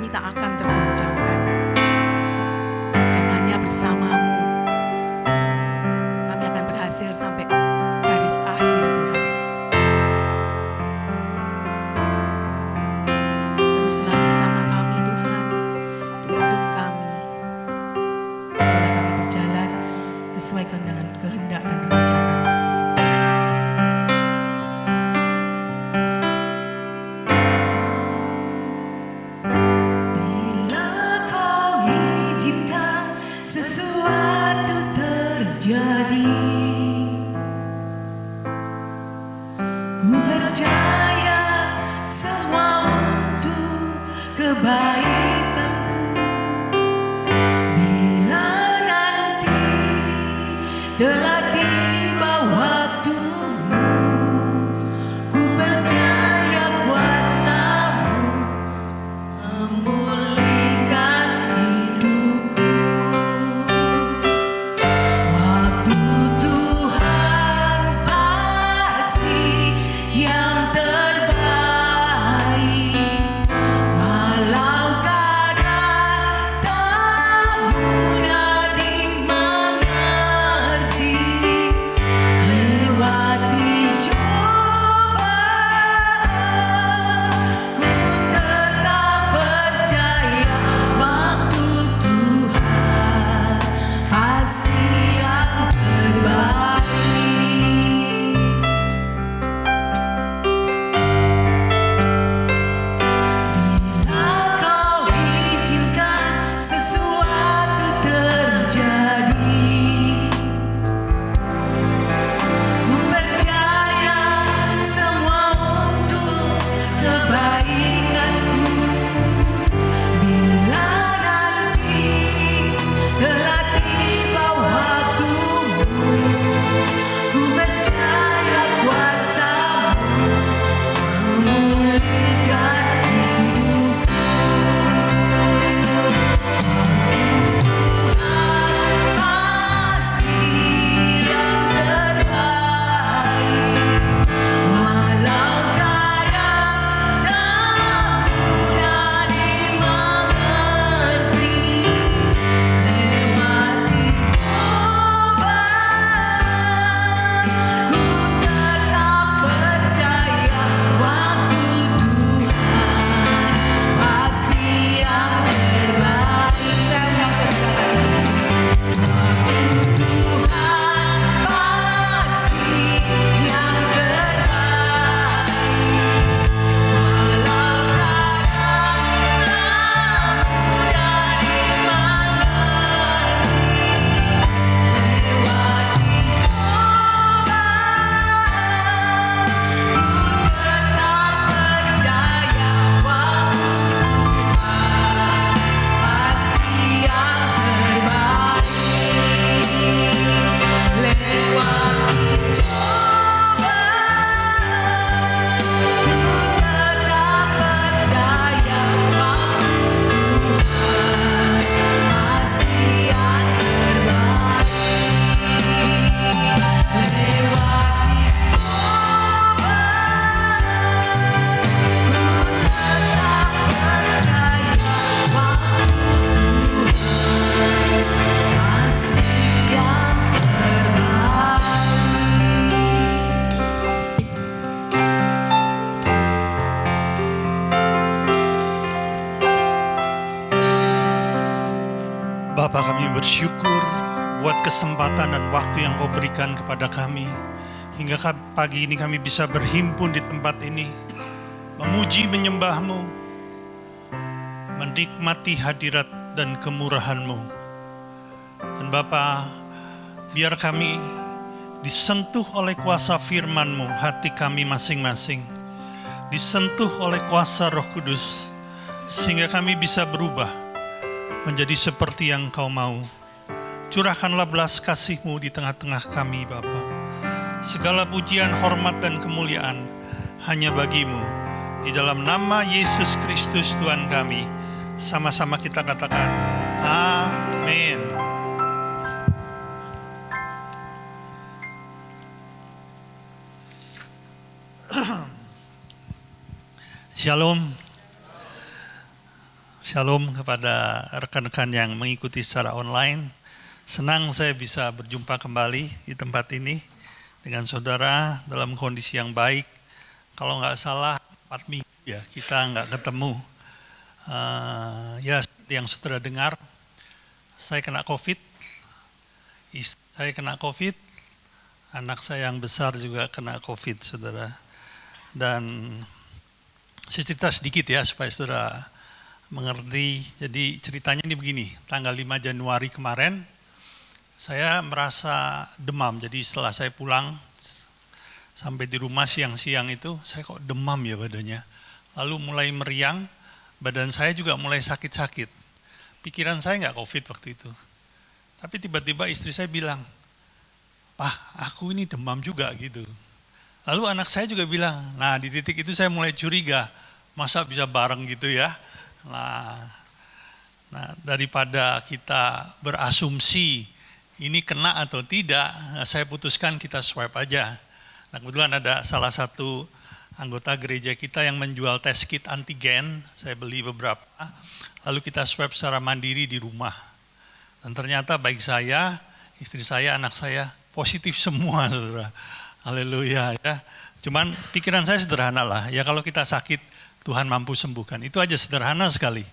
kami tak akan tergoncangkan. Dan hanya bersamamu kami akan berhasil sampai garis akhir, Tuhan. Teruslah bersama kami, Tuhan. Tuntun kami. Biarlah kami berjalan sesuai dengan kehendak dan rencana. Sesuatu terjadi, ku percaya semua untuk kebaikanku. Bila nanti telah tiba waktumu, ku percaya kuasa-Mu memulihkan hidupku. Tuhan pasti yang terbaik, walau kadang tak mudah dimengerti. Lewati cobaan, ku tetap percaya waktu Tuhan pasti yang terbaik. Bila Kau izinkan sesuatu terjadi, ku percaya semua untuk kebaikanku. Bila nanti telah tiba waktumu, ku percaya kuasa-Mu memulihkan hidupku. Tuhan pasti yang terbaik, walau kadang tak mudah dimengerti. Lewati cobaan, ku tetap percaya waktu Tuhan pasti yang terbaik. Saya undang saudara. Waktu Tuhan pasti yang terbaik, walau kadang tak mudah dimengerti. Lewati cobaan, ku tetap percaya waktu Tuhan pasti yang terbaik. Lewati cobaan, ku tetap percaya waktu Tuhan pasti yang terbaik. Lewati cobaan, ku tetap percaya waktu Tuhan pasti yang terbaik. Bapa, kami bersyukur buat kesempatan dan waktu yang Kau berikan kepada kami. Hingga pagi ini kami bisa berhimpun di tempat ini, memuji menyembah-Mu, menikmati hadirat dan kemurahan-Mu. Dan Bapa, biar kami disentuh oleh kuasa firman-Mu, hati kami masing-masing. Disentuh oleh kuasa Roh Kudus, sehingga kami bisa berubah menjadi seperti yang Kau mau. Curahkanlah belas kasih-Mu di tengah-tengah kami, Bapa. Segala pujian, hormat, dan kemuliaan hanya bagi-Mu. Di dalam nama Yesus Kristus Tuhan kami, sama-sama kita katakan, amin. Shalom. Shalom kepada rekan-rekan yang mengikuti secara online. Senang saya bisa berjumpa kembali di tempat ini dengan saudara dalam kondisi yang baik. Kalau nggak salah 4 minggu ya kita nggak ketemu. Ya yang saudara dengar, saya kena COVID, istri saya kena COVID, anak saya yang besar juga kena COVID, saudara. Dan saya cerita sedikit ya supaya saudara mengerti. Jadi ceritanya ini begini, tanggal 5 Januari kemarin saya merasa demam. Jadi setelah saya pulang sampai di rumah siang-siang itu saya kok demam ya badannya. Lalu mulai meriang, badan saya juga mulai sakit-sakit. Pikiran saya nggak COVID waktu itu. Tapi tiba-tiba istri saya bilang, "Pak, aku ini demam juga," gitu. Lalu anak saya juga bilang, nah di titik itu saya mulai curiga, masa bisa bareng gitu ya. Nah daripada kita berasumsi ini kena atau tidak, saya putuskan kita swab aja. Nah kebetulan ada salah satu anggota gereja kita yang menjual tes kit antigen, saya beli beberapa, lalu kita swab secara mandiri di rumah. Dan ternyata baik saya, istri saya, anak saya, positif semua, saudara. Haleluya ya. Cuman pikiran saya sederhana lah, ya kalau kita sakit, Tuhan mampu sembuhkan. Itu aja sederhana sekali.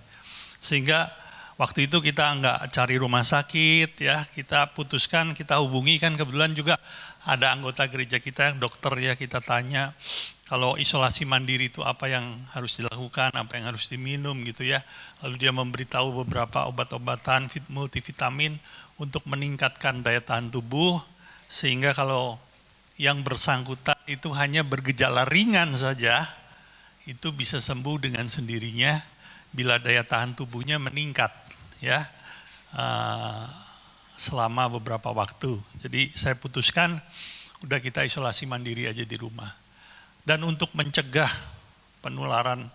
Sehingga waktu itu kita nggak cari rumah sakit, ya kita putuskan, kita hubungi, kan kebetulan juga ada anggota gereja kita yang dokter ya, kita tanya kalau isolasi mandiri itu apa yang harus dilakukan, apa yang harus diminum gitu ya. Lalu dia memberitahu beberapa obat-obatan multivitamin untuk meningkatkan daya tahan tubuh, sehingga kalau yang bersangkutan itu hanya bergejala ringan saja, itu bisa sembuh dengan sendirinya bila daya tahan tubuhnya meningkat ya selama beberapa waktu. Jadi saya putuskan udah kita isolasi mandiri aja di rumah. Dan untuk mencegah penularan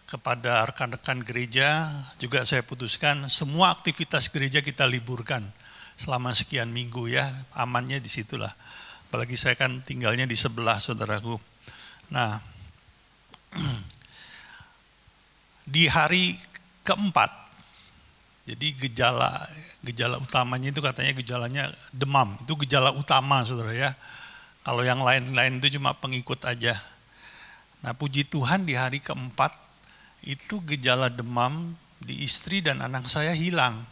kepada rekan-rekan gereja juga saya putuskan semua aktivitas gereja kita liburkan selama sekian minggu ya, amannya di situlah. Apalagi saya kan tinggalnya di sebelah saudaraku. Nah, di hari keempat, jadi gejala utamanya itu katanya gejalanya demam, itu gejala utama saudara ya. Kalau yang lain-lain itu cuma pengikut aja. Nah puji Tuhan di hari keempat itu gejala demam di istri dan anak saya hilang.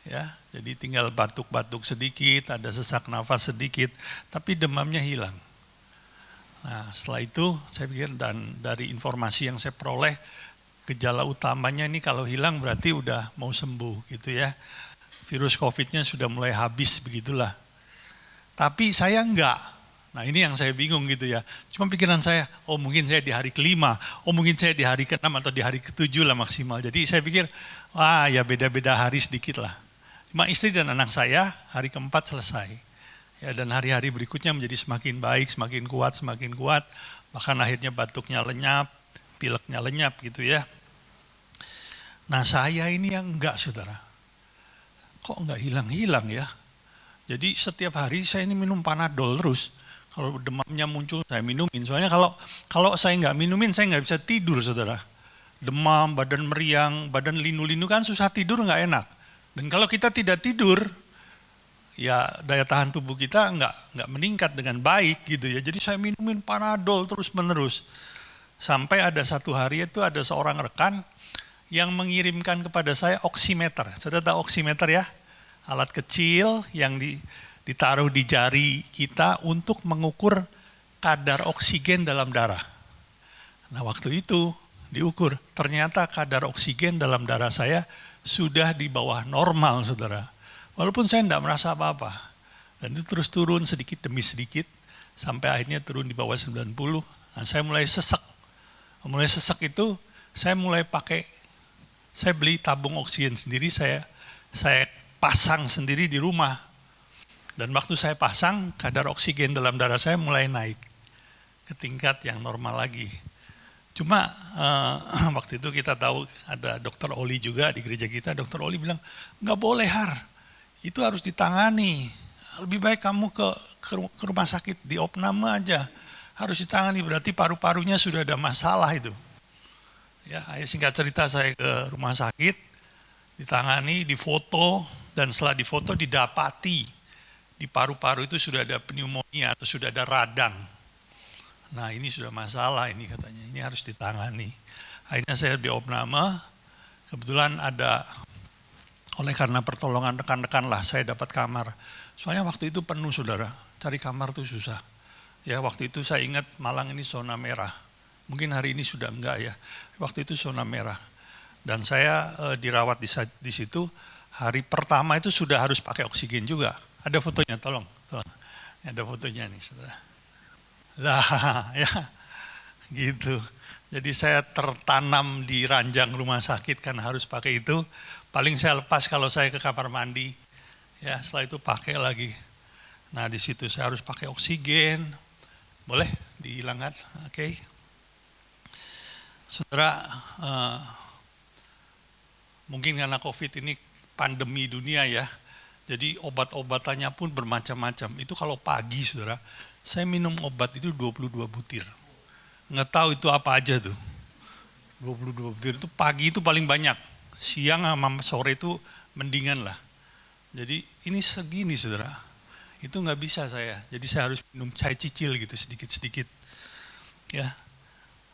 Ya, jadi tinggal batuk-batuk sedikit, ada sesak nafas sedikit, tapi demamnya hilang. Nah setelah itu saya pikir, dan dari informasi yang saya peroleh, gejala utamanya ini kalau hilang berarti udah mau sembuh gitu ya. Virus COVID-nya sudah mulai habis begitulah. Tapi saya enggak. Nah ini yang saya bingung gitu ya. Cuma pikiran saya, oh mungkin saya di hari kelima, oh mungkin saya di hari ke-6 atau di hari ke-7 lah maksimal. Jadi saya pikir, wah ya beda-beda hari sedikit lah. Cuma istri dan anak saya hari keempat selesai. Ya, dan hari-hari berikutnya menjadi semakin baik, semakin kuat. Bahkan akhirnya batuknya lenyap, pileknya lenyap gitu ya. Nah saya ini yang enggak saudara. Kok enggak hilang-hilang ya? Jadi setiap hari saya ini minum Panadol terus. Kalau demamnya muncul saya minumin. Soalnya kalau saya enggak minumin saya enggak bisa tidur saudara. Demam, badan meriang, badan linu-linu kan susah tidur, enggak enak. Dan kalau kita tidak tidur, ya daya tahan tubuh kita enggak meningkat dengan baik gitu ya. Jadi saya minumin Panadol terus-menerus. Sampai ada satu hari itu ada seorang rekan yang mengirimkan kepada saya oximeter. Saudara tahu oximeter ya? Alat kecil yang ditaruh di jari kita untuk mengukur kadar oksigen dalam darah. Nah waktu itu diukur, ternyata kadar oksigen dalam darah saya sudah di bawah normal saudara. Walaupun saya tidak merasa apa-apa. Dan itu terus turun sedikit demi sedikit, sampai akhirnya turun di bawah 90. Nah saya mulai sesak. Mulai sesak itu saya mulai saya beli tabung oksigen sendiri, saya pasang sendiri di rumah. Dan waktu saya pasang, kadar oksigen dalam darah saya mulai naik ke tingkat yang normal lagi. Cuma waktu itu kita tahu ada Dr. Oli juga di gereja kita. Dr. Oli bilang, nggak boleh Har, itu harus ditangani. Lebih baik kamu ke rumah sakit di opname aja. Harus ditangani, berarti paru-parunya sudah ada masalah itu. Ya, singkat cerita saya ke rumah sakit, ditangani, difoto, dan setelah difoto didapati di paru-paru itu sudah ada pneumonia atau sudah ada radang. Nah ini sudah masalah ini katanya, ini harus ditangani. Akhirnya saya diopname, kebetulan ada, oleh karena pertolongan rekan-rekan lah saya dapat kamar. Soalnya waktu itu penuh saudara, cari kamar tuh susah. Ya waktu itu saya ingat Malang ini zona merah. Mungkin hari ini sudah enggak ya. Waktu itu zona merah. Dan saya dirawat di situ. Hari pertama itu sudah harus pakai oksigen juga. Ada fotonya, tolong. Ada fotonya nih, saudara. Lah, ya, gitu. Jadi saya tertanam di ranjang rumah sakit kan harus pakai itu. Paling saya lepas kalau saya ke kamar mandi. Ya, setelah itu pakai lagi. Nah, di situ saya harus pakai oksigen. Boleh dihilangkan? Oke. Saudara, mungkin karena COVID ini pandemi dunia ya, jadi obat-obatannya pun bermacam-macam. Itu kalau pagi saudara, saya minum obat itu 22 butir. Nggak tahu itu apa aja tuh. 22 butir itu pagi itu paling banyak. Siang sama sore itu mendingan lah. Jadi ini segini saudara, itu nggak bisa saya. Jadi saya harus minum, saya cicil gitu sedikit-sedikit. Ya.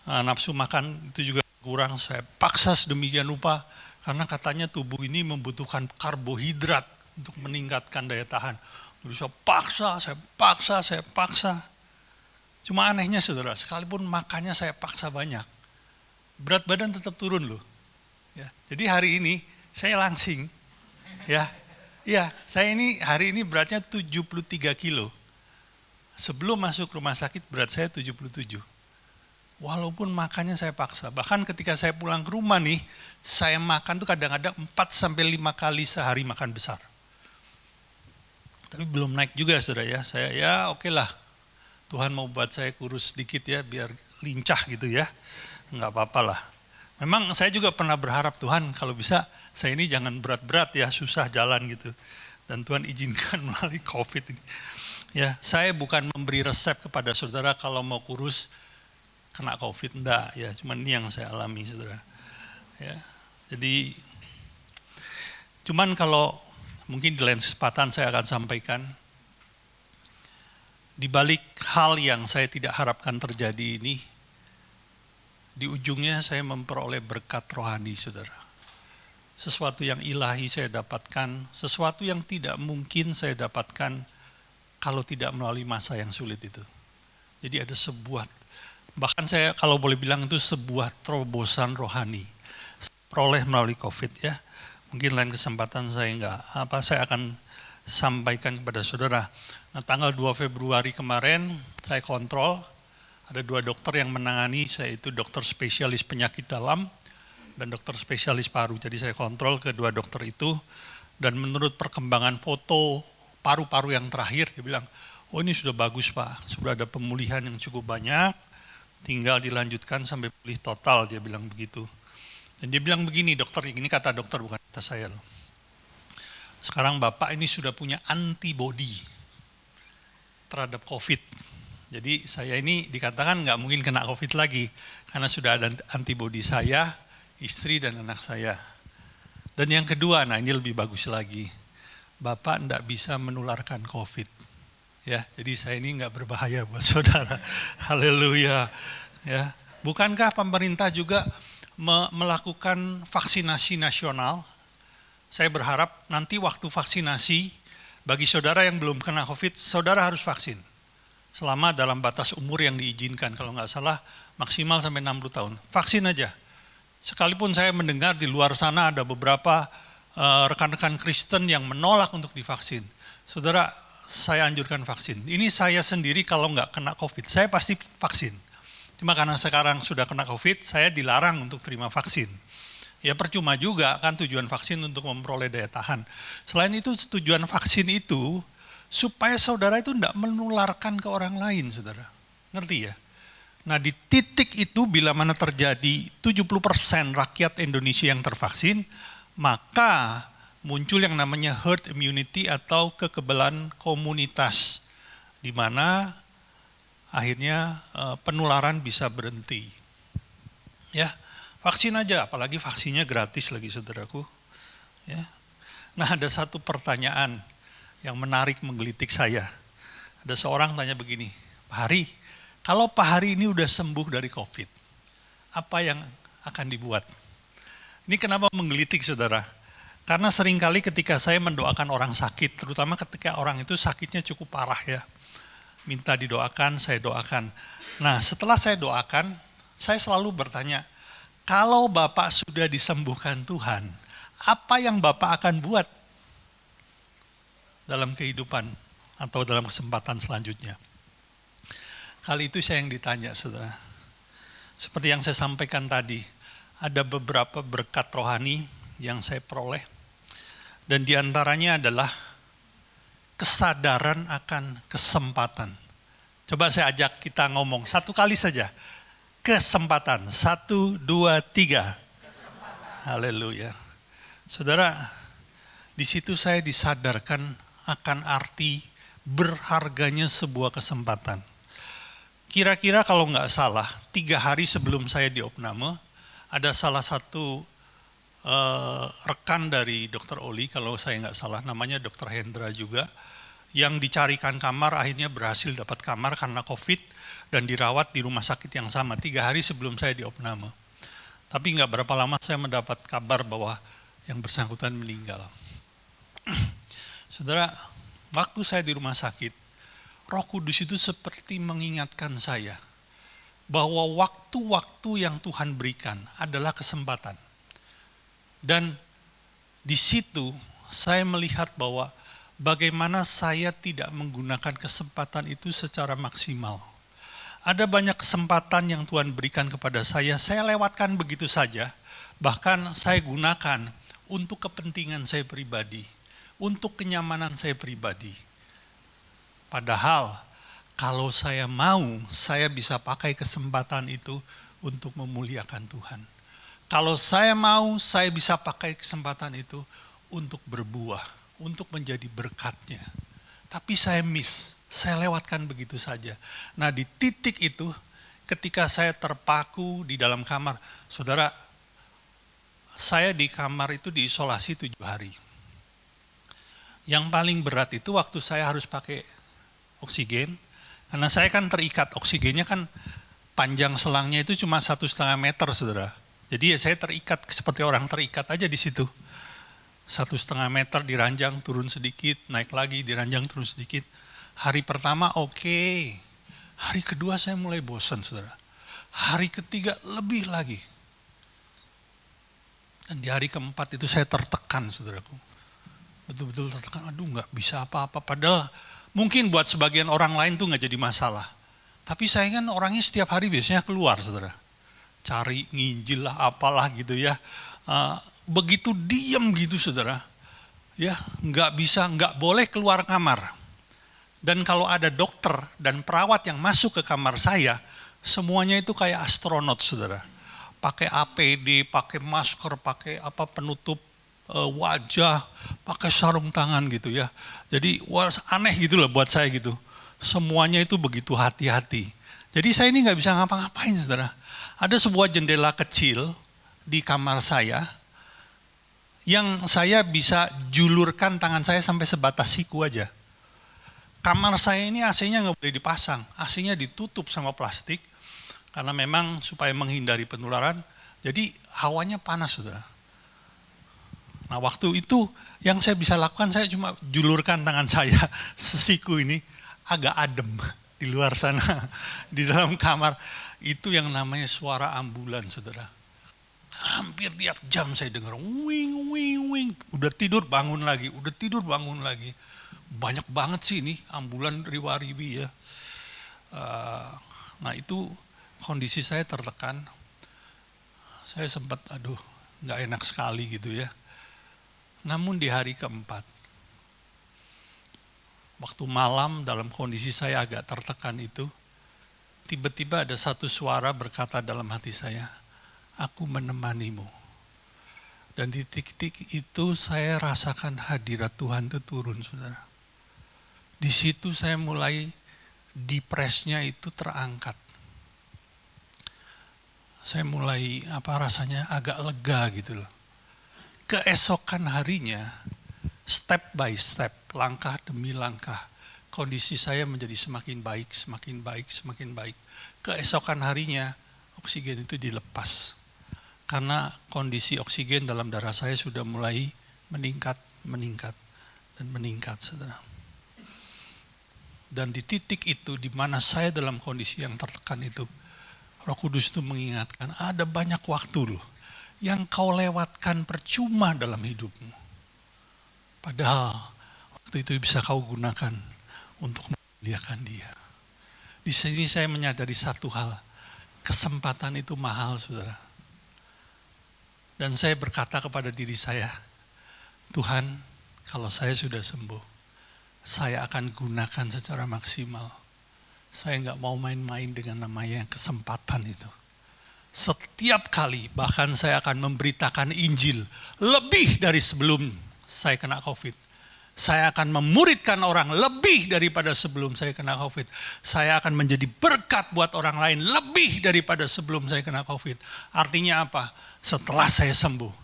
Nafsu makan itu juga kurang, saya paksa sedemikian rupa karena katanya tubuh ini membutuhkan karbohidrat untuk meningkatkan daya tahan. Jadi saya paksa. Cuma anehnya saudara, sekalipun makannya saya paksa banyak, berat badan tetap turun loh. Ya, jadi hari ini saya langsing, ya, saya ini hari ini beratnya 73 kilo. Sebelum masuk rumah sakit berat saya 77. Walaupun makannya saya paksa, bahkan ketika saya pulang ke rumah nih, saya makan tuh kadang-kadang 4-5 kali sehari makan besar. Tapi belum naik juga saudara ya, saya ya oke lah, Tuhan mau buat saya kurus sedikit ya, biar lincah gitu ya, nggak apa-apa lah. Memang saya juga pernah berharap Tuhan kalau bisa saya ini jangan berat-berat ya, susah jalan gitu. Dan Tuhan izinkan melalui COVID ini. Ya, saya bukan memberi resep kepada saudara kalau mau kurus, kena COVID, enggak ya, cuman ini yang saya alami saudara. Ya, jadi cuman kalau mungkin di lain kesempatan saya akan sampaikan, di balik hal yang saya tidak harapkan terjadi ini, di ujungnya saya memperoleh berkat rohani saudara. Sesuatu yang ilahi saya dapatkan, sesuatu yang tidak mungkin saya dapatkan kalau tidak melalui masa yang sulit itu. Jadi ada sebuah, bahkan saya kalau boleh bilang itu sebuah terobosan rohani. Peroleh melalui COVID ya. Mungkin lain kesempatan saya akan sampaikan kepada saudara. Nah, tanggal 2 Februari kemarin saya kontrol, ada 2 dokter yang menangani, saya itu dokter spesialis penyakit dalam dan dokter spesialis paru. Jadi saya kontrol kedua dokter itu, dan menurut perkembangan foto paru-paru yang terakhir, dia bilang, oh ini sudah bagus Pak, sudah ada pemulihan yang cukup banyak, tinggal dilanjutkan sampai pulih total, dia bilang begitu. Dan dia bilang begini, dokter, ini kata dokter bukan kata saya loh. Sekarang Bapak ini sudah punya antibodi terhadap COVID. Jadi saya ini dikatakan nggak mungkin kena COVID lagi, karena sudah ada antibodi saya, istri dan anak saya. Dan yang kedua, nah ini lebih bagus lagi, Bapak nggak bisa menularkan COVID. Ya, jadi saya ini nggak berbahaya buat saudara. Haleluya. Ya, bukankah pemerintah juga melakukan vaksinasi nasional? Saya berharap nanti waktu vaksinasi bagi saudara yang belum kena COVID, saudara harus vaksin selama dalam batas umur yang diizinkan. Kalau nggak salah maksimal sampai 60 tahun. Vaksin aja. Sekalipun saya mendengar di luar sana ada beberapa rekan-rekan Kristen yang menolak untuk divaksin. Saudara, saya anjurkan vaksin. Ini saya sendiri kalau nggak kena COVID, saya pasti vaksin. Cuma karena sekarang sudah kena COVID, saya dilarang untuk terima vaksin. Ya percuma juga kan tujuan vaksin untuk memperoleh daya tahan. Selain itu tujuan vaksin itu supaya saudara itu tidak menularkan ke orang lain saudara. Ngerti ya? Nah di titik itu bila mana terjadi 70% rakyat Indonesia yang tervaksin, maka muncul yang namanya herd immunity atau kekebalan komunitas, di mana akhirnya penularan bisa berhenti. Ya, Vaksin aja, apalagi vaksinnya gratis lagi saudaraku. Ya. Nah ada satu pertanyaan yang menarik menggelitik saya. Ada seorang tanya begini, Pak Hari, kalau Pak Hari ini udah sembuh dari COVID, apa yang akan dibuat? Ini kenapa menggelitik saudara? Karena seringkali ketika saya mendoakan orang sakit, terutama ketika orang itu sakitnya cukup parah ya, minta didoakan, saya doakan. Nah setelah saya doakan, saya selalu bertanya, kalau Bapak sudah disembuhkan Tuhan, apa yang Bapak akan buat dalam kehidupan atau dalam kesempatan selanjutnya? Kali itu saya yang ditanya, saudara. Seperti yang saya sampaikan tadi, ada beberapa berkat rohani yang saya peroleh, dan diantaranya adalah kesadaran akan kesempatan. Coba saya ajak kita ngomong satu kali saja. Kesempatan. 1, 2, 3. Haleluya. Saudara, di situ saya disadarkan akan arti berharganya sebuah kesempatan. Kira-kira kalau nggak salah, 3 hari sebelum saya diopname, ada salah satu rekan dari Dr. Oli, kalau saya nggak salah, namanya Dr. Hendra juga, yang dicarikan kamar, akhirnya berhasil dapat kamar karena COVID, dan dirawat di rumah sakit yang sama 3 hari sebelum saya diopname. Tapi nggak berapa lama saya mendapat kabar bahwa yang bersangkutan meninggal. Saudara, waktu saya di rumah sakit, Roh Kudus itu seperti mengingatkan saya bahwa waktu-waktu yang Tuhan berikan adalah kesempatan. Dan di situ saya melihat bahwa bagaimana saya tidak menggunakan kesempatan itu secara maksimal. Ada banyak kesempatan yang Tuhan berikan kepada saya lewatkan begitu saja, bahkan saya gunakan untuk kepentingan saya pribadi, untuk kenyamanan saya pribadi. Padahal kalau saya mau, saya bisa pakai kesempatan itu untuk memuliakan Tuhan. Kalau saya mau, saya bisa pakai kesempatan itu untuk berbuah, untuk menjadi berkatnya. Tapi saya saya lewatkan begitu saja. Nah di titik itu, ketika saya terpaku di dalam kamar, saudara, saya di kamar itu diisolasi 7 hari. Yang paling berat itu waktu saya harus pakai oksigen, karena saya kan terikat, oksigennya kan panjang selangnya itu cuma 1,5 meter, saudara. Jadi ya saya terikat, seperti orang terikat aja di situ. 1,5 meter diranjang, turun sedikit, naik lagi, diranjang, turun sedikit. Hari pertama oke. Hari kedua saya mulai bosan, saudara. Hari ketiga lebih lagi. Dan di hari keempat itu saya tertekan, saudaraku. Betul-betul tertekan, aduh nggak bisa apa-apa. Padahal mungkin buat sebagian orang lain tuh nggak jadi masalah. Tapi saya kan orangnya setiap hari biasanya keluar, saudara. Cari nginjil lah, apalah gitu ya. Begitu diem gitu, saudara. Ya, nggak boleh keluar kamar. Dan kalau ada dokter dan perawat yang masuk ke kamar saya, semuanya itu kayak astronot, saudara. Pakai APD, pakai masker, pakai penutup wajah, pakai sarung tangan gitu ya. Jadi aneh gitu loh buat saya gitu. Semuanya itu begitu hati-hati. Jadi saya ini nggak bisa ngapa-ngapain, saudara. Ada sebuah jendela kecil di kamar saya, yang saya bisa julurkan tangan saya sampai sebatas siku aja. Kamar saya ini AC-nya nggak boleh dipasang, AC-nya ditutup sama plastik, karena memang supaya menghindari penularan, jadi hawanya panas, saudara. Nah waktu itu yang saya bisa lakukan, saya cuma julurkan tangan saya sesiku ini, agak adem di luar sana, di dalam kamar. Itu yang namanya suara ambulan, saudara. Hampir tiap jam saya dengar, wing, wing, wing. Udah tidur bangun lagi, udah tidur bangun lagi. Banyak banget sih ini ambulan riwa-riwi ya. Nah itu kondisi saya tertekan. Saya sempat nggak enak sekali gitu ya. Namun di hari keempat, waktu malam dalam kondisi saya agak tertekan itu, tiba-tiba ada satu suara berkata dalam hati saya, aku menemanimu. Dan di titik itu saya rasakan hadirat Tuhan itu turun, saudara. Di situ saya mulai depresnya itu terangkat. saya mulai rasanya agak lega gitu loh. Keesokan harinya, step by step, langkah demi langkah, kondisi saya menjadi semakin baik, semakin baik, semakin baik. Keesokan harinya, oksigen itu dilepas. Karena kondisi oksigen dalam darah saya sudah mulai meningkat, dan meningkat, saudara. Dan di titik itu, di mana saya dalam kondisi yang tertekan itu, Roh Kudus itu mengingatkan, ada banyak waktu loh, yang kau lewatkan percuma dalam hidupmu. Padahal, waktu itu bisa kau gunakan untuk memuliakan Dia. Di sini saya menyadari satu hal, kesempatan itu mahal, saudara. Dan saya berkata kepada diri saya, Tuhan, kalau saya sudah sembuh, saya akan gunakan secara maksimal. Saya nggak mau main-main dengan namanya kesempatan itu. Setiap kali, bahkan saya akan memberitakan Injil lebih dari sebelum saya kena COVID. Saya akan memuridkan orang lebih daripada sebelum saya kena COVID. Saya akan menjadi berkat buat orang lain lebih daripada sebelum saya kena COVID. Artinya apa? Setelah saya sembuh,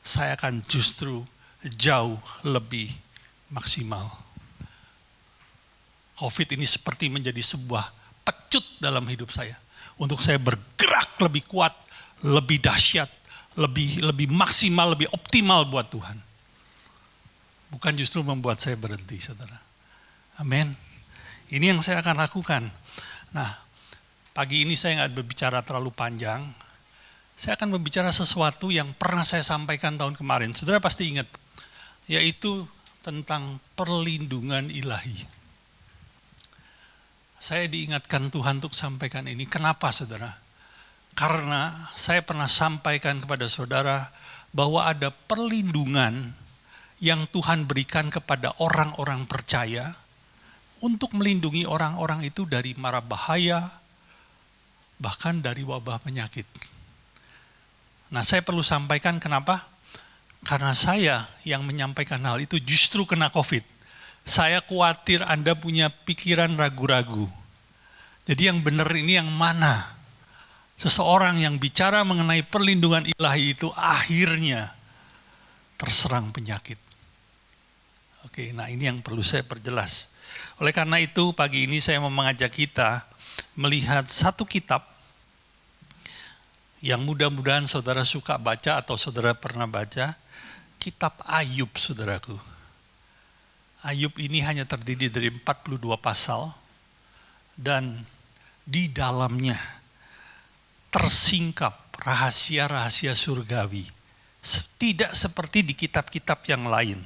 saya akan justru jauh lebih maksimal. COVID ini seperti menjadi sebuah pecut dalam hidup saya. Untuk saya bergerak lebih kuat, lebih dahsyat, lebih maksimal, lebih optimal buat Tuhan. Bukan justru membuat saya berhenti, saudara. Amin. Ini yang saya akan lakukan. Nah, pagi ini saya nggak berbicara terlalu panjang. Saya akan berbicara sesuatu yang pernah saya sampaikan tahun kemarin. Saudara pasti ingat, yaitu tentang perlindungan ilahi. Saya diingatkan Tuhan untuk sampaikan ini. Kenapa, saudara? Karena saya pernah sampaikan kepada saudara bahwa ada perlindungan yang Tuhan berikan kepada orang-orang percaya untuk melindungi orang-orang itu dari mara bahaya, bahkan dari wabah penyakit. Nah, saya perlu sampaikan kenapa? Karena saya yang menyampaikan hal itu justru kena COVID. Saya khawatir Anda punya pikiran ragu-ragu. Jadi yang benar ini yang mana? Seseorang yang bicara mengenai perlindungan ilahi itu akhirnya terserang penyakit. Oke, nah ini yang perlu saya perjelas. Oleh karena itu pagi ini saya mau mengajak kita melihat satu kitab yang mudah-mudahan saudara suka baca atau saudara pernah baca. Kitab Ayub, saudaraku. Ayub ini hanya terdiri dari 42 pasal dan di dalamnya tersingkap rahasia-rahasia surgawi. Tidak seperti di kitab-kitab yang lain.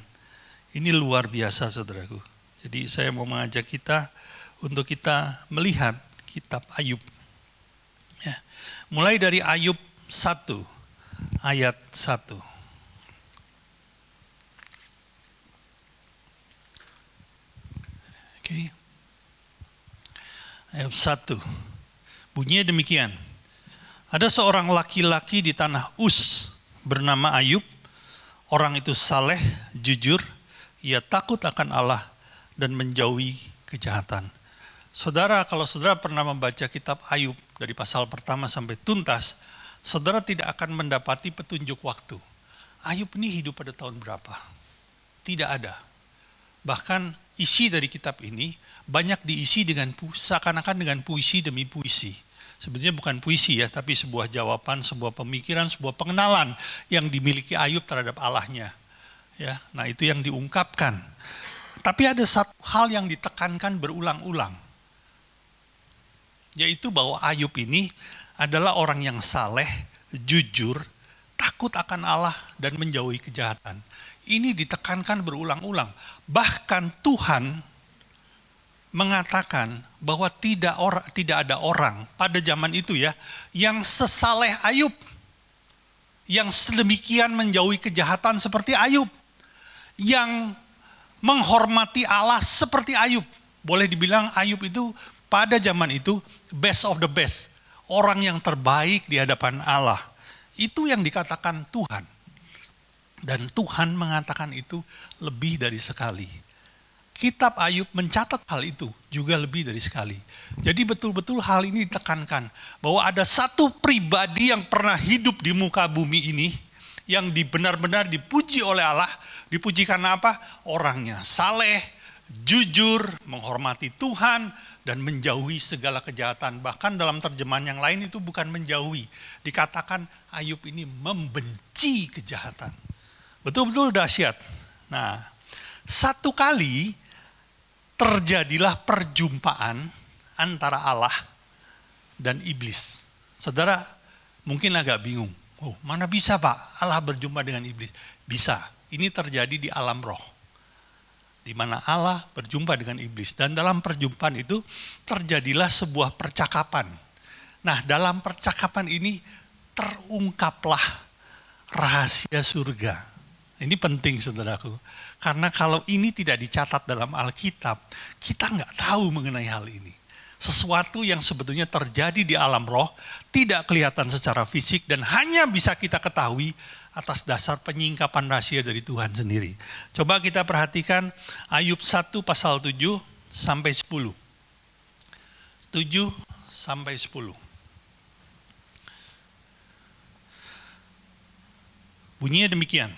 Ini luar biasa, saudaraku. Jadi saya mau mengajak kita untuk kita melihat kitab Ayub. Ya. Mulai dari Ayub 1 ayat 1. Ayat 1. Bunyinya demikian. Ada seorang laki-laki di tanah Uz bernama Ayub. Orang itu saleh, jujur, ia takut akan Allah dan menjauhi kejahatan. Saudara, kalau saudara pernah membaca kitab Ayub dari pasal pertama sampai tuntas, saudara tidak akan mendapati petunjuk waktu. Ayub ini hidup pada tahun berapa? Tidak ada. Bahkan isi dari kitab ini banyak diisi dengan seakan-akan dengan puisi demi puisi. Sebenarnya bukan puisi ya, tapi sebuah jawaban, sebuah pemikiran, sebuah pengenalan yang dimiliki Ayub terhadap Allahnya. Ya, nah itu yang diungkapkan. Tapi ada satu hal yang ditekankan berulang-ulang, yaitu bahwa Ayub ini adalah orang yang saleh, jujur, takut akan Allah dan menjauhi kejahatan. Ini ditekankan berulang-ulang. Bahkan Tuhan mengatakan bahwa tidak ada orang pada zaman itu ya yang sesaleh Ayub, yang sedemikian menjauhi kejahatan seperti Ayub, yang menghormati Allah seperti Ayub. Boleh dibilang Ayub itu pada zaman itu best of the best, orang yang terbaik di hadapan Allah. Itu yang dikatakan Tuhan. Dan Tuhan mengatakan itu lebih dari sekali. Kitab Ayub mencatat hal itu juga lebih dari sekali. Jadi betul-betul hal ini ditekankan bahwa ada satu pribadi yang pernah hidup di muka bumi ini yang benar-benar dipuji oleh Allah. Dipuji karena apa? Orangnya saleh, jujur, menghormati Tuhan, dan menjauhi segala kejahatan. Bahkan dalam terjemahan yang lain itu bukan menjauhi. Dikatakan Ayub ini membenci kejahatan. Betul-betul dahsyat. Nah, satu kali terjadilah perjumpaan antara Allah dan iblis. Saudara mungkin agak bingung. Oh, mana bisa Pak Allah berjumpa dengan iblis? Bisa. Ini terjadi di alam roh. Di mana Allah berjumpa dengan iblis. Dan dalam perjumpaan itu terjadilah sebuah percakapan. Nah, dalam percakapan ini terungkaplah rahasia surga. Ini penting saudaraku. Karena kalau ini tidak dicatat dalam Alkitab, kita nggak tahu mengenai hal ini. Sesuatu yang sebetulnya terjadi di alam roh, tidak kelihatan secara fisik dan hanya bisa kita ketahui atas dasar penyingkapan rahasia dari Tuhan sendiri. Coba kita perhatikan Ayub 1 pasal 7 sampai 10. 7 sampai 10. Bunyinya demikian.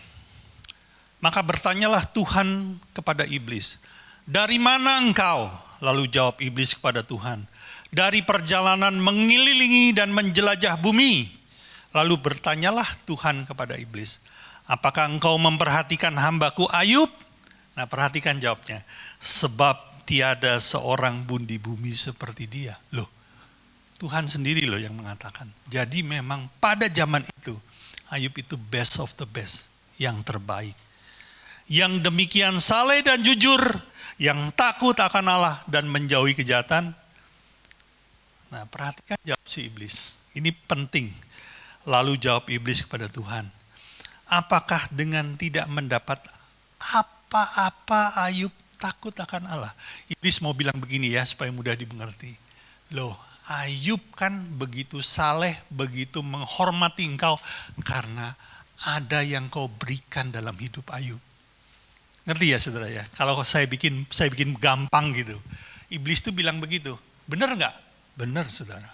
Maka bertanyalah Tuhan kepada iblis, dari mana engkau? Lalu jawab iblis kepada Tuhan, dari perjalanan mengelilingi dan menjelajah bumi. Lalu bertanyalah Tuhan kepada iblis, apakah engkau memperhatikan hambaku Ayub? Nah, perhatikan jawabnya, sebab tiada seorang pun di bumi seperti dia. Loh, Tuhan sendiri loh yang mengatakan. Jadi memang pada zaman itu, Ayub itu best of the best, yang terbaik. Yang demikian saleh dan jujur, yang takut akan Allah dan menjauhi kejahatan. Nah, perhatikan jawab si iblis. Ini penting. Lalu jawab iblis kepada Tuhan, apakah dengan tidak mendapat apa-apa Ayub takut akan Allah? Iblis mau bilang begini ya, supaya mudah dimengerti. Loh, Ayub kan begitu saleh, begitu menghormati engkau, karena ada yang kau berikan dalam hidup Ayub. Ngerti ya saudara ya? Kalau saya bikin gampang gitu. Iblis tuh bilang begitu. Benar nggak? Benar saudara.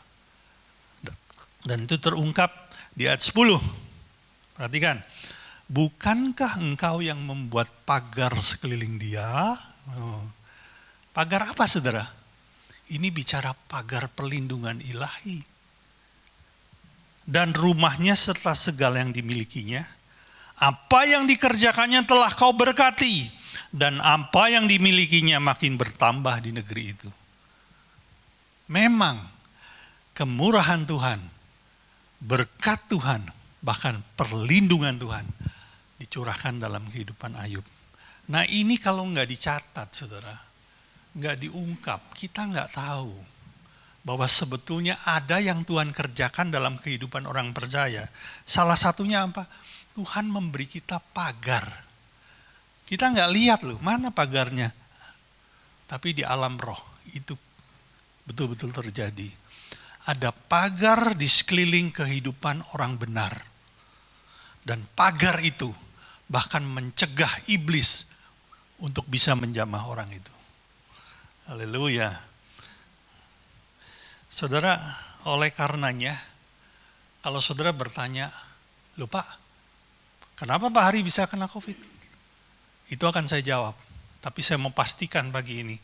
Dan itu terungkap di ayat 10. Perhatikan. Bukankah engkau yang membuat pagar sekeliling dia? Pagar apa saudara? Ini bicara pagar perlindungan ilahi. Dan rumahnya serta segala yang dimilikinya. Apa yang dikerjakannya telah kau berkati, dan apa yang dimilikinya makin bertambah di negeri itu. Memang kemurahan Tuhan, berkat Tuhan, bahkan perlindungan Tuhan dicurahkan dalam kehidupan Ayub. Nah ini kalau nggak dicatat saudara, nggak diungkap, kita nggak tahu bahwa sebetulnya ada yang Tuhan kerjakan dalam kehidupan orang percaya. Salah satunya apa? Tuhan memberi kita pagar. Kita nggak lihat loh, mana pagarnya. Tapi di alam roh itu betul-betul terjadi. Ada pagar di sekeliling kehidupan orang benar. Dan pagar itu bahkan mencegah iblis untuk bisa menjamah orang itu. Haleluya. Saudara, oleh karenanya, kalau saudara bertanya, loh Pak, kenapa Pak Hari bisa kena COVID? Itu akan saya jawab. Tapi saya mau pastikan pagi ini,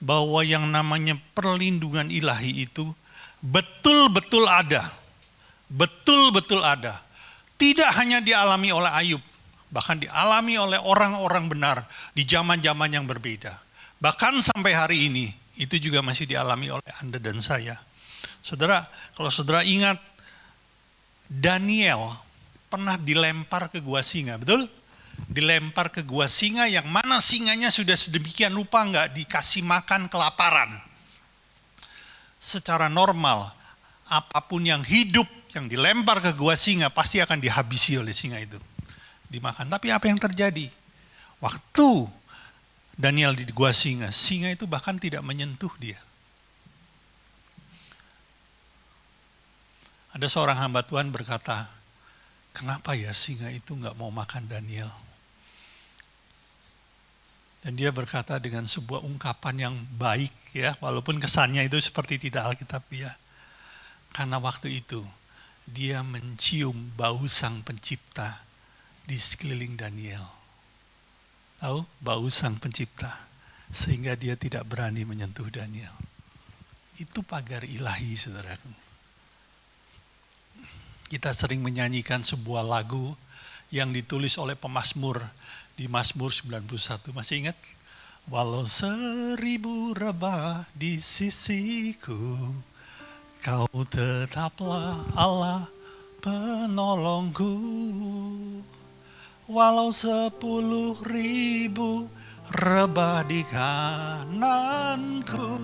bahwa yang namanya perlindungan ilahi itu betul-betul ada. Betul-betul ada. Tidak hanya dialami oleh Ayub, bahkan dialami oleh orang-orang benar di zaman-zaman yang berbeda. Bahkan sampai hari ini, itu juga masih dialami oleh Anda dan saya. Saudara, kalau saudara ingat, Daniel pernah dilempar ke gua singa, betul? Dilempar ke gua singa yang mana singanya sudah sedemikian rupa nggak dikasih makan kelaparan. Secara normal, apapun yang hidup yang dilempar ke gua singa pasti akan dihabisi oleh singa itu. Dimakan. Tapi apa yang terjadi? Waktu Daniel di gua singa, singa itu bahkan tidak menyentuh dia. Ada seorang hamba Tuhan berkata, kenapa ya singa itu nggak mau makan Daniel? Dan dia berkata dengan sebuah ungkapan yang baik ya, walaupun kesannya itu seperti tidak Alkitabiah. Karena waktu itu dia mencium bau Sang Pencipta di sekeliling Daniel. Tahu? Bau Sang Pencipta. Sehingga dia tidak berani menyentuh Daniel. Itu pagar ilahi, saudaraku. Kita sering menyanyikan sebuah lagu yang ditulis oleh pemazmur di Mazmur 91. Masih ingat? Walau 1000 rebah di sisiku, Kau tetaplah Allah penolongku. Walau 10.000 rebah di kananku,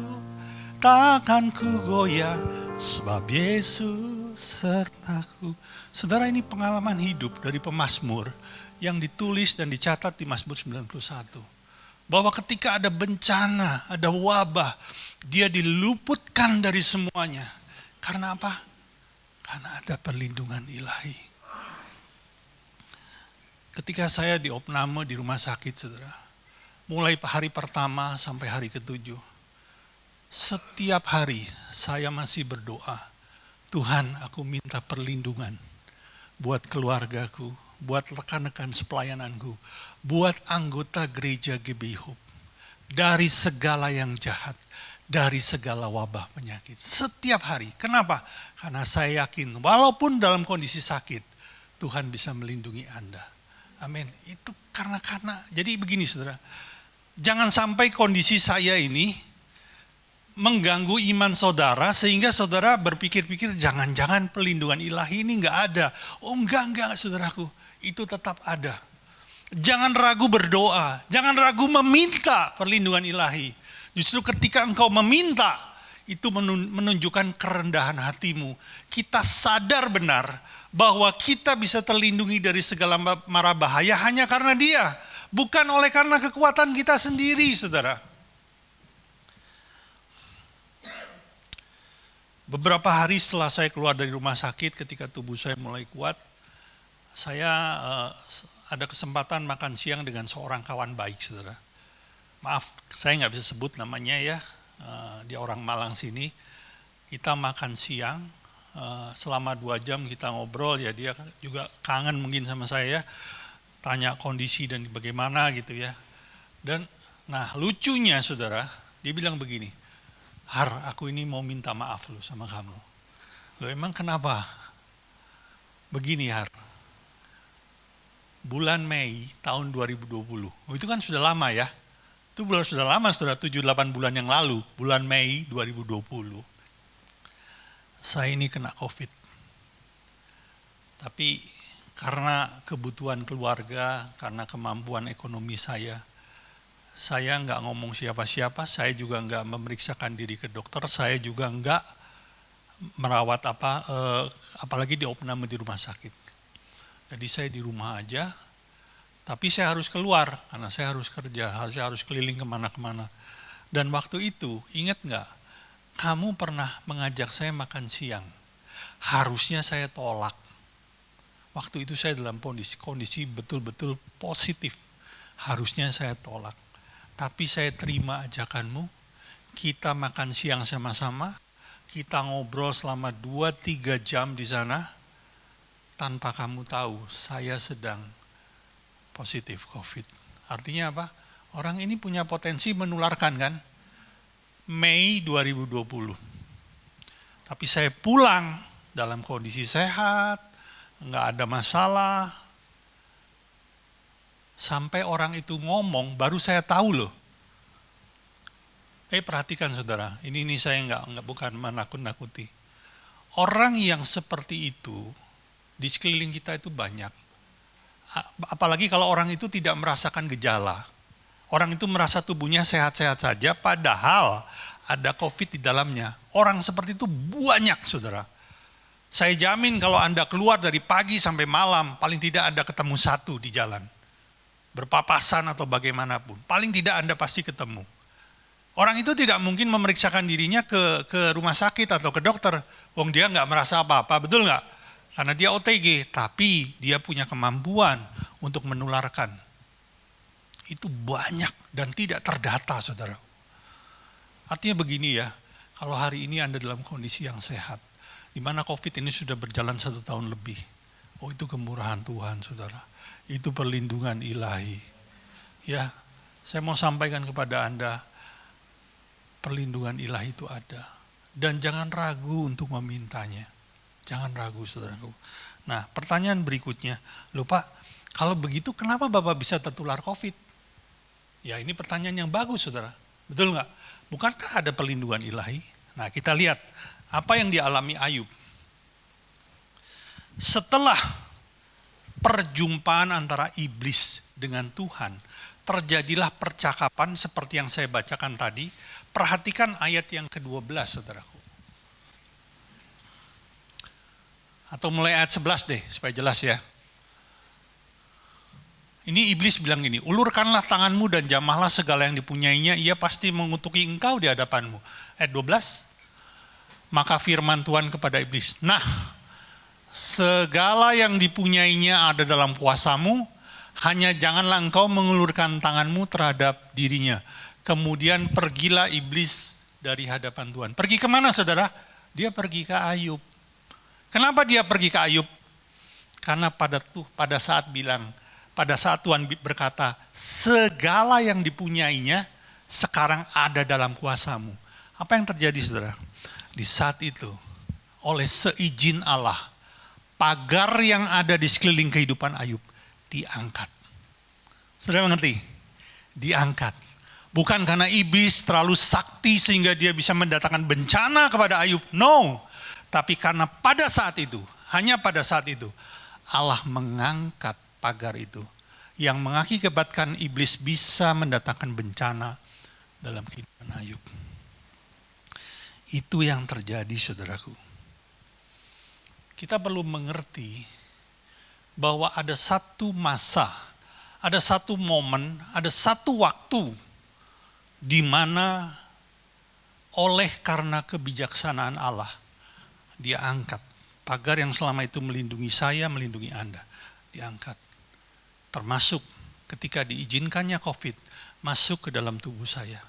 takkan ku goyah sebab Yesus sertaku. Saudara, ini pengalaman hidup dari pemazmur yang ditulis dan dicatat di Mazmur 91. Bahwa ketika ada bencana, ada wabah, dia diluputkan dari semuanya. Karena apa? Karena ada perlindungan ilahi. Ketika saya diopname di rumah sakit, saudara, mulai hari pertama sampai hari ke-7, setiap hari saya masih berdoa, Tuhan, aku minta perlindungan buat keluargaku, buat rekan-rekan sepelayananku, buat anggota gereja GB Hope, dari segala yang jahat, dari segala wabah penyakit. Setiap hari. Kenapa? Karena saya yakin, walaupun dalam kondisi sakit, Tuhan bisa melindungi Anda. Amin. Itu karena. Jadi begini, saudara. Jangan sampai kondisi saya ini mengganggu iman saudara, sehingga saudara berpikir-pikir, jangan-jangan perlindungan ilahi ini enggak ada. Oh enggak, saudaraku. Itu tetap ada. Jangan ragu berdoa, jangan ragu meminta perlindungan ilahi. Justru ketika engkau meminta, itu menunjukkan kerendahan hatimu. Kita sadar benar bahwa kita bisa terlindungi dari segala mara bahaya hanya karena Dia, bukan oleh karena kekuatan kita sendiri, saudara. Beberapa hari setelah saya keluar dari rumah sakit, ketika tubuh saya mulai kuat, saya ada kesempatan makan siang dengan seorang kawan baik, saudara. Maaf, saya nggak bisa sebut namanya ya, dia orang Malang sini. Kita makan siang, selama 2 jam kita ngobrol, ya dia juga kangen mungkin sama saya, tanya kondisi dan bagaimana gitu ya. Dan nah lucunya, saudara, dia bilang begini, Har, aku ini mau minta maaf loh sama kamu. Loh emang kenapa? Begini, Har. Bulan Mei tahun 2020. Itu kan sudah lama ya. Itu sudah lama, sudah 7-8 bulan yang lalu. Bulan Mei 2020. Saya ini kena COVID. Tapi karena kebutuhan keluarga, karena kemampuan ekonomi saya nggak ngomong siapa-siapa, saya juga nggak memeriksakan diri ke dokter, saya juga nggak merawat apalagi diopname di rumah sakit. Jadi saya di rumah aja, tapi saya harus keluar karena saya harus kerja, saya harus keliling kemana-kemana. Dan waktu itu, ingat nggak, kamu pernah mengajak saya makan siang, harusnya saya tolak. Waktu itu saya dalam kondisi betul-betul positif, harusnya saya tolak. Tapi saya terima ajakanmu, kita makan siang sama-sama, kita ngobrol selama 2-3 jam di sana, tanpa kamu tahu, saya sedang positif COVID. Artinya apa? Orang ini punya potensi menularkan kan? Mei 2020. Tapi saya pulang dalam kondisi sehat, nggak ada masalah. Sampai orang itu ngomong, baru saya tahu loh. Perhatikan saudara, ini saya bukan menakut-nakuti. Orang yang seperti itu, di sekeliling kita itu banyak. Apalagi kalau orang itu tidak merasakan gejala. Orang itu merasa tubuhnya sehat-sehat saja, padahal ada COVID di dalamnya. Orang seperti itu banyak, saudara. Saya jamin kalau Anda keluar dari pagi sampai malam, paling tidak Anda ketemu 1 di jalan. Berpapasan atau bagaimanapun. Paling tidak Anda pasti ketemu. Orang itu tidak mungkin memeriksakan dirinya ke rumah sakit atau ke dokter. Wong dia nggak merasa apa-apa, betul nggak? Karena dia OTG, tapi dia punya kemampuan untuk menularkan. Itu banyak dan tidak terdata, saudara. Artinya begini ya, kalau hari ini Anda dalam kondisi yang sehat, di mana COVID ini sudah berjalan 1 tahun lebih. Oh, itu kemurahan Tuhan, saudara. Itu perlindungan ilahi. Ya, saya mau sampaikan kepada Anda, perlindungan ilahi itu ada. Dan jangan ragu untuk memintanya. Jangan ragu, saudaraku. Nah, pertanyaan berikutnya, loh Pak, kalau begitu kenapa Bapak bisa tertular COVID? Ya, ini pertanyaan yang bagus, saudara. Betul nggak? Bukankah ada perlindungan ilahi? Nah, kita lihat apa yang dialami Ayub. Setelah perjumpaan antara iblis dengan Tuhan, terjadilah percakapan seperti yang saya bacakan tadi. Perhatikan ayat yang ke-12, saudaraku. Atau mulai ayat 11 deh, supaya jelas ya. Ini iblis bilang gini, ulurkanlah tanganmu dan jamahlah segala yang dipunyainya, ia pasti mengutuki engkau di hadapanmu. Ayat 12, maka firman Tuhan kepada iblis, nah, segala yang dipunyainya ada dalam kuasamu, hanya janganlah engkau mengulurkan tanganmu terhadap dirinya. Kemudian pergilah iblis dari hadapan Tuhan. Pergi kemana, saudara? Dia pergi ke Ayub. Kenapa dia pergi ke Ayub? Karena pada saat Tuhan berkata, segala yang dipunyainya sekarang ada dalam kuasamu. Apa yang terjadi, saudara? Di saat itu, oleh seizin Allah, pagar yang ada di sekeliling kehidupan Ayub diangkat. Saudara mengerti? Diangkat. Bukan karena iblis terlalu sakti sehingga dia bisa mendatangkan bencana kepada Ayub. No. Tapi karena pada saat itu, hanya pada saat itu, Allah mengangkat pagar itu yang mengakibatkan iblis bisa mendatangkan bencana dalam kehidupan Ayub. Itu yang terjadi, saudaraku. Kita perlu mengerti bahwa ada satu masa, ada satu momen, ada satu waktu di mana oleh karena kebijaksanaan Allah, dia angkat pagar yang selama itu melindungi saya, melindungi Anda. Diangkat. Termasuk ketika diizinkannya COVID masuk ke dalam tubuh saya.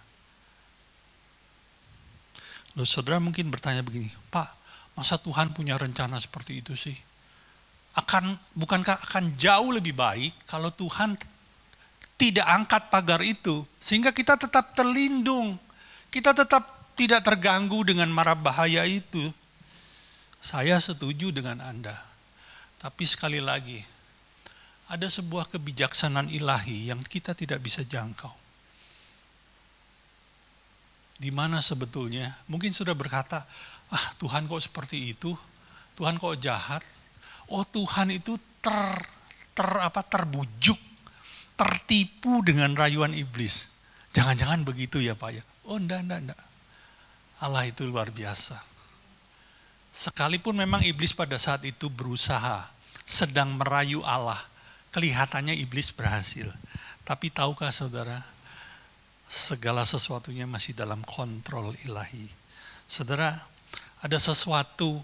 Loh, saudara mungkin bertanya begini, Pak, masa Tuhan punya rencana seperti itu sih? Bukankah akan jauh lebih baik kalau Tuhan tidak angkat pagar itu, sehingga kita tetap terlindung, kita tetap tidak terganggu dengan mara bahaya itu? Saya setuju dengan Anda. Tapi sekali lagi, ada sebuah kebijaksanaan ilahi yang kita tidak bisa jangkau. Di mana sebetulnya, mungkin sudah berkata, Tuhan kok seperti itu, Tuhan kok jahat. Oh, Tuhan itu terbujuk, tertipu dengan rayuan iblis. Jangan-jangan begitu ya Pak ya. Oh, enggak. Allah itu luar biasa. Sekalipun memang iblis pada saat itu berusaha, sedang merayu Allah, kelihatannya iblis berhasil. Tapi tahukah saudara, segala sesuatunya masih dalam kontrol ilahi. Saudara, ada sesuatu,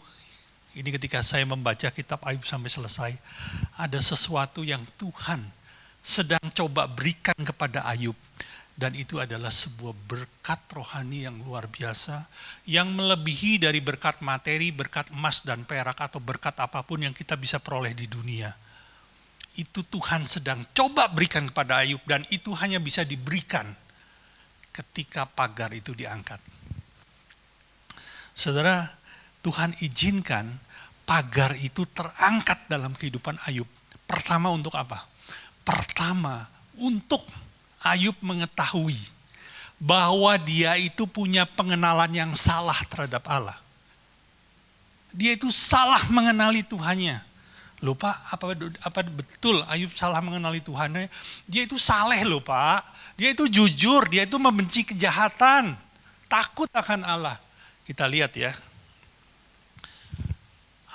ini ketika saya membaca kitab Ayub sampai selesai, ada sesuatu yang Tuhan sedang coba berikan kepada Ayub. Dan itu adalah sebuah berkat rohani yang luar biasa, yang melebihi dari berkat materi, berkat emas dan perak, atau berkat apapun yang kita bisa peroleh di dunia. Itu Tuhan sedang coba berikan kepada Ayub, dan itu hanya bisa diberikan ketika pagar itu diangkat. Saudara, Tuhan izinkan pagar itu terangkat dalam kehidupan Ayub. Pertama untuk apa? Pertama untuk Ayub mengetahui bahwa dia itu punya pengenalan yang salah terhadap Allah. Dia itu salah mengenali Tuhannya. Loh Pak, apa betul Ayub salah mengenali Tuhannya? Dia itu saleh loh Pak. Dia itu jujur, dia itu membenci kejahatan. Takut akan Allah. Kita lihat ya.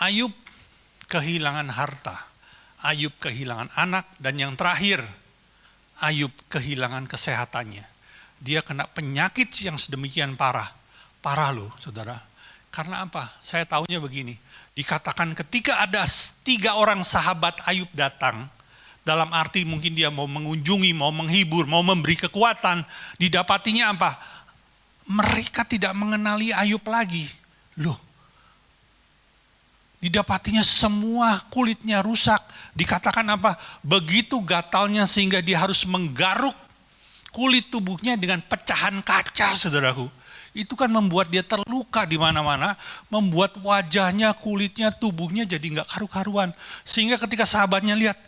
Ayub kehilangan harta. Ayub kehilangan anak. Dan yang terakhir, Ayub kehilangan kesehatannya. Dia kena penyakit yang sedemikian parah. Parah loh saudara. Karena apa? Saya taunya begini. Dikatakan ketika ada 3 orang sahabat Ayub datang, Dalam arti mungkin dia mau mengunjungi, mau menghibur, mau memberi kekuatan. Didapatinya apa? Mereka tidak mengenali Ayub lagi. Loh, didapatinya semua kulitnya rusak. Dikatakan apa? Begitu gatalnya sehingga dia harus menggaruk kulit tubuhnya dengan pecahan kaca, saudaraku. Itu kan membuat dia terluka di mana-mana, membuat wajahnya, kulitnya, tubuhnya jadi nggak karu-karuan. Sehingga ketika sahabatnya lihat,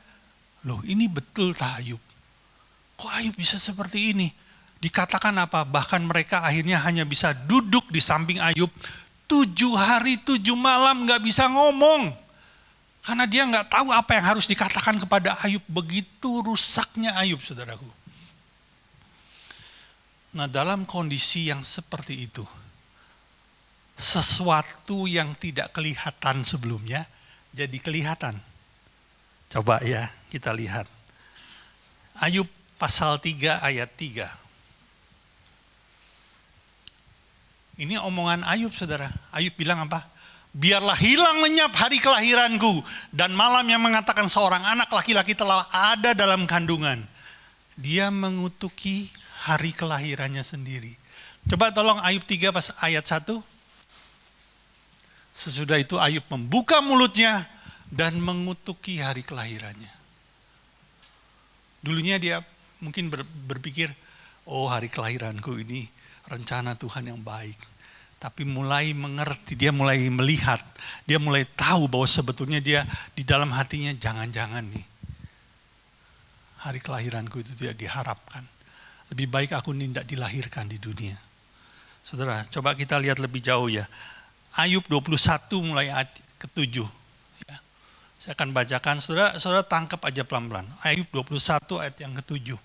loh ini betul tak Ayub? Kok Ayub bisa seperti ini? Dikatakan apa? Bahkan mereka akhirnya hanya bisa duduk di samping Ayub 7 hari 7 malam gak bisa ngomong. Karena dia gak tahu apa yang harus dikatakan kepada Ayub. Begitu rusaknya Ayub, saudaraku. Nah, dalam kondisi yang seperti itu, sesuatu yang tidak kelihatan sebelumnya jadi kelihatan. Coba ya kita lihat. Ayub pasal 3 ayat 3. Ini omongan Ayub, saudara. Ayub bilang apa? Biarlah hilang lenyap hari kelahiranku, dan malam yang mengatakan seorang anak laki-laki telah ada dalam kandungan. Dia mengutuki hari kelahirannya sendiri. Coba tolong Ayub 3 pas ayat 1. Sesudah itu Ayub membuka mulutnya dan mengutuki hari kelahirannya. Dulunya dia mungkin berpikir, oh hari kelahiranku ini rencana Tuhan yang baik. Tapi mulai mengerti, dia mulai melihat, dia mulai tahu bahwa sebetulnya dia di dalam hatinya jangan-jangan nih. Hari kelahiranku itu tidak diharapkan. Lebih baik aku tidak dilahirkan di dunia. Saudara, coba kita lihat lebih jauh ya. Ayub 21 mulai ayat ke-7. Ya. Saya akan bacakan, saudara tangkap aja pelan-pelan. Ayub 21 ayat yang ke-7.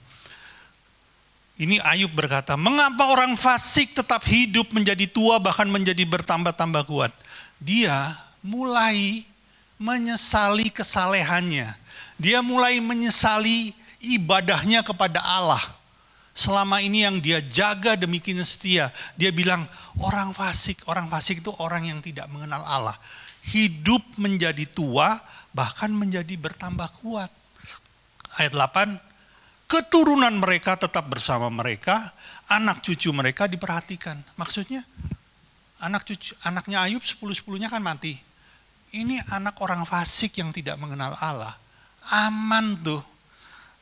Ini Ayub berkata, mengapa orang fasik tetap hidup menjadi tua bahkan menjadi bertambah-tambah kuat? Dia mulai menyesali kesalehannya. Dia mulai menyesali ibadahnya kepada Allah. Selama ini yang dia jaga demikian setia. Dia bilang orang fasik itu orang yang tidak mengenal Allah. Hidup menjadi tua bahkan menjadi bertambah kuat. Ayat 8. Keturunan mereka tetap bersama mereka, anak cucu mereka diperhatikan. Maksudnya anaknya Ayub 10-10-nya kan mati. Ini anak orang fasik yang tidak mengenal Allah. Aman tuh.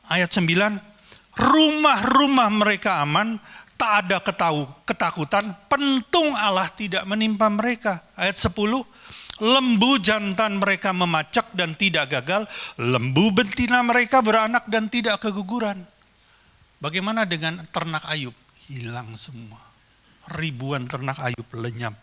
Ayat 9, rumah-rumah mereka aman, tak ada ketakutan, pentung Allah tidak menimpa mereka. Ayat 10, lembu jantan mereka memacak dan tidak gagal, lembu betina mereka beranak dan tidak keguguran. Bagaimana dengan ternak Ayub? Hilang semua. Ribuan ternak Ayub lenyap.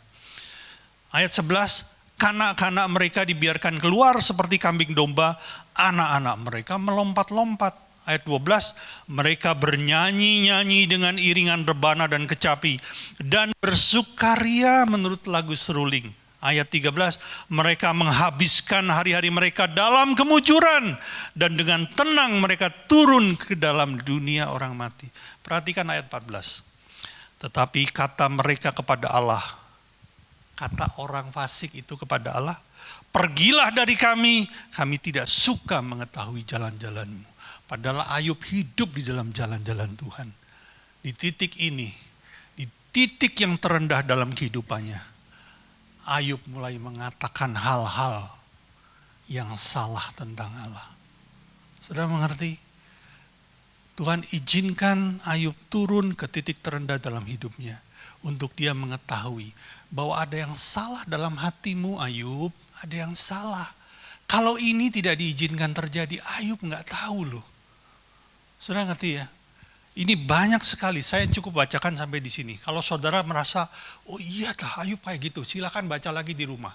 Ayat 11, kanak-kanak mereka dibiarkan keluar seperti kambing domba, anak-anak mereka melompat-lompat. Ayat 12, mereka bernyanyi-nyanyi dengan iringan rebana dan kecapi, dan bersukaria menurut lagu seruling. Ayat 13, mereka menghabiskan hari-hari mereka dalam kemujuran, dan dengan tenang mereka turun ke dalam dunia orang mati. Perhatikan ayat 14. Tetapi kata mereka kepada Allah, kata orang fasik itu kepada Allah, pergilah dari kami tidak suka mengetahui jalan-jalanmu. Padahal Ayub hidup di dalam jalan-jalan Tuhan. Di titik ini, di titik yang terendah dalam kehidupannya, Ayub mulai mengatakan hal-hal yang salah tentang Allah. Saudara mengerti? Tuhan izinkan Ayub turun ke titik terendah dalam hidupnya untuk dia mengetahui bahwa ada yang salah dalam hatimu Ayub, ada yang salah. Kalau ini tidak diizinkan terjadi, Ayub nggak tahu loh. Saudara ngerti ya? Ini banyak sekali, saya cukup bacakan sampai di sini. Kalau saudara merasa, oh iya tah Ayub kayak gitu, silakan baca lagi di rumah.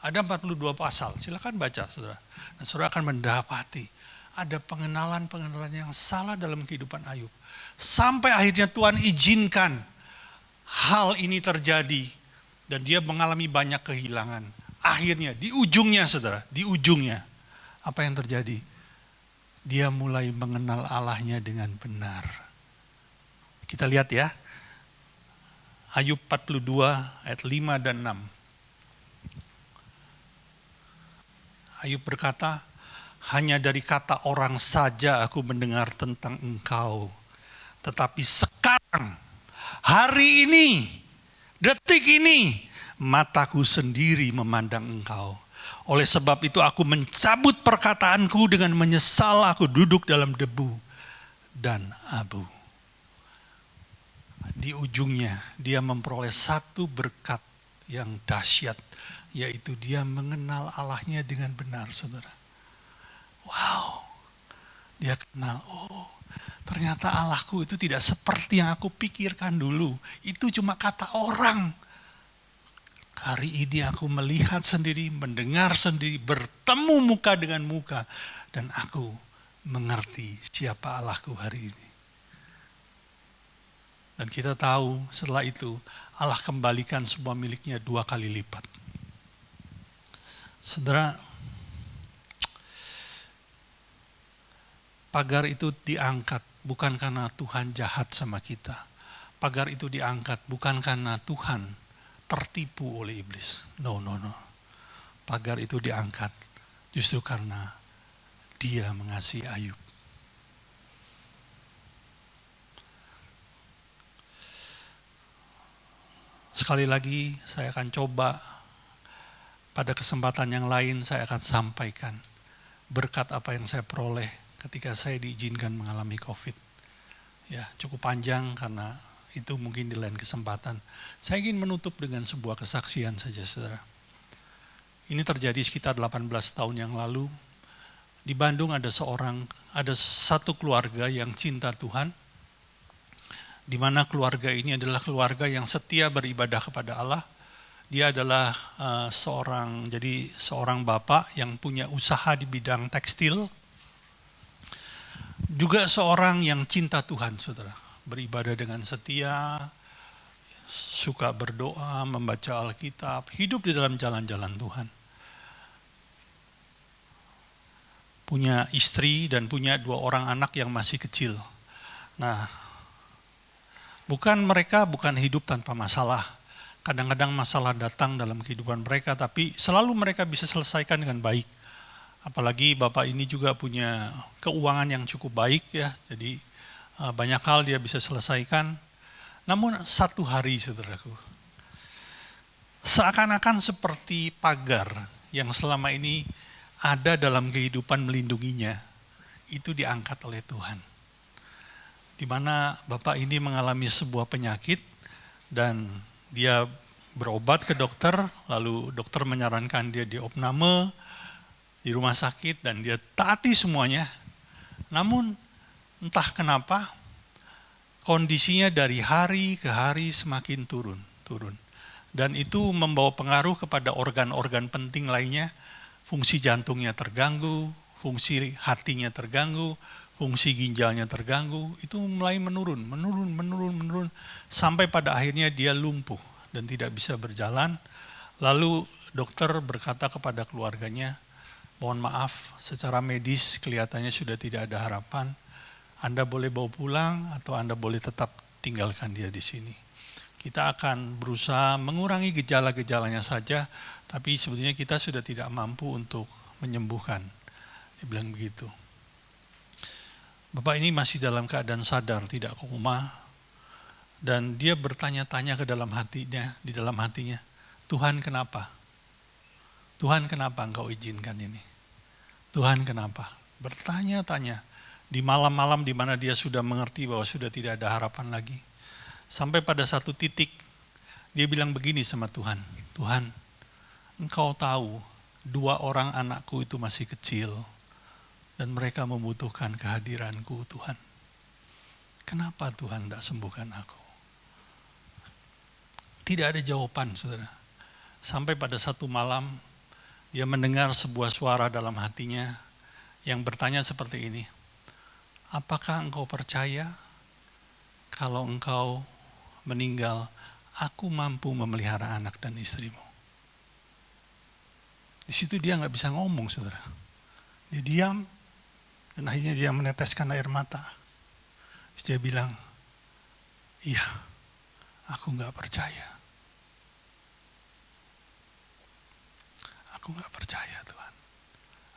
Ada 42 pasal, silakan baca saudara. Dan saudara akan mendapati ada pengenalan-pengenalan yang salah dalam kehidupan Ayub. Sampai akhirnya Tuhan izinkan hal ini terjadi dan dia mengalami banyak kehilangan. Akhirnya di ujungnya saudara, di ujungnya apa yang terjadi? Dia mulai mengenal Allahnya dengan benar. Kita lihat ya, Ayub 42 ayat 5 dan 6. Ayub berkata, hanya dari kata orang saja aku mendengar tentang Engkau. Tetapi sekarang, hari ini, detik ini, mataku sendiri memandang Engkau. Oleh sebab itu aku mencabut perkataanku dengan menyesal aku duduk dalam debu dan abu. Di ujungnya dia memperoleh satu berkat yang dahsyat, yaitu dia mengenal Allahnya dengan benar, saudara. Wow, dia kenal, oh ternyata Allahku itu tidak seperti yang aku pikirkan dulu. Itu cuma kata orang. Hari ini aku melihat sendiri, mendengar sendiri, bertemu muka dengan muka. Dan aku mengerti siapa Allahku hari ini. Dan kita tahu setelah itu Allah kembalikan semua miliknya 2 kali lipat. Saudara, pagar itu diangkat bukan karena Tuhan jahat sama kita. Pagar itu diangkat bukan karena Tuhan tertipu oleh iblis. No. Pagar itu diangkat justru karena Dia mengasihi Ayub. Sekali lagi saya akan coba pada kesempatan yang lain saya akan sampaikan berkat apa yang saya peroleh ketika saya diizinkan mengalami COVID. Ya, cukup panjang karena itu mungkin di lain kesempatan. Saya ingin menutup dengan sebuah kesaksian saja, saudara. Ini terjadi sekitar 18 tahun yang lalu. Di Bandung ada satu keluarga yang cinta Tuhan, di mana keluarga ini adalah keluarga yang setia beribadah kepada Allah. Dia adalah seorang bapak yang punya usaha di bidang tekstil, juga seorang yang cinta Tuhan, saudara. Beribadah dengan setia, suka berdoa, membaca Alkitab, hidup di dalam jalan-jalan Tuhan. Punya istri dan punya 2 orang anak yang masih kecil. Nah, mereka bukan hidup tanpa masalah. Kadang-kadang masalah datang dalam kehidupan mereka, tapi selalu mereka bisa selesaikan dengan baik. Apalagi bapak ini juga punya keuangan yang cukup baik ya, jadi banyak hal dia bisa selesaikan. Namun satu hari, saudaraku, seakan-akan seperti pagar yang selama ini ada dalam kehidupan melindunginya, itu diangkat oleh Tuhan. Di mana bapak ini mengalami sebuah penyakit dan dia berobat ke dokter, lalu dokter menyarankan dia diopname di rumah sakit dan dia taati semuanya. Namun entah kenapa kondisinya dari hari ke hari semakin turun. Dan itu membawa pengaruh kepada organ-organ penting lainnya. Fungsi jantungnya terganggu, fungsi hatinya terganggu, fungsi ginjalnya terganggu. Itu mulai menurun. Sampai pada akhirnya dia lumpuh dan tidak bisa berjalan. Lalu dokter berkata kepada keluarganya, mohon maaf, secara medis kelihatannya sudah tidak ada harapan. Anda boleh bawa pulang atau Anda boleh tetap tinggalkan dia di sini. Kita akan berusaha mengurangi gejala-gejalanya saja, tapi sebetulnya kita sudah tidak mampu untuk menyembuhkan. Dia bilang begitu. Bapak ini masih dalam keadaan sadar, tidak koma, dan dia bertanya-tanya di dalam hatinya, Tuhan kenapa? Tuhan kenapa Engkau izinkan ini? Tuhan kenapa? Bertanya-tanya di malam-malam di mana dia sudah mengerti bahwa sudah tidak ada harapan lagi. Sampai pada satu titik dia bilang begini sama Tuhan, Tuhan, Engkau tahu 2 orang anakku itu masih kecil dan mereka membutuhkan kehadiranku, Tuhan. Kenapa Tuhan tidak sembuhkan aku? Tidak ada jawaban, saudara. Sampai pada satu malam dia mendengar sebuah suara dalam hatinya yang bertanya seperti ini, apakah engkau percaya kalau engkau meninggal, aku mampu memelihara anak dan istrimu? Di situ dia nggak bisa ngomong, saudara. Dia diam dan akhirnya dia meneteskan air mata. Terus dia bilang, iya, aku nggak percaya. Aku nggak percaya, Tuhan.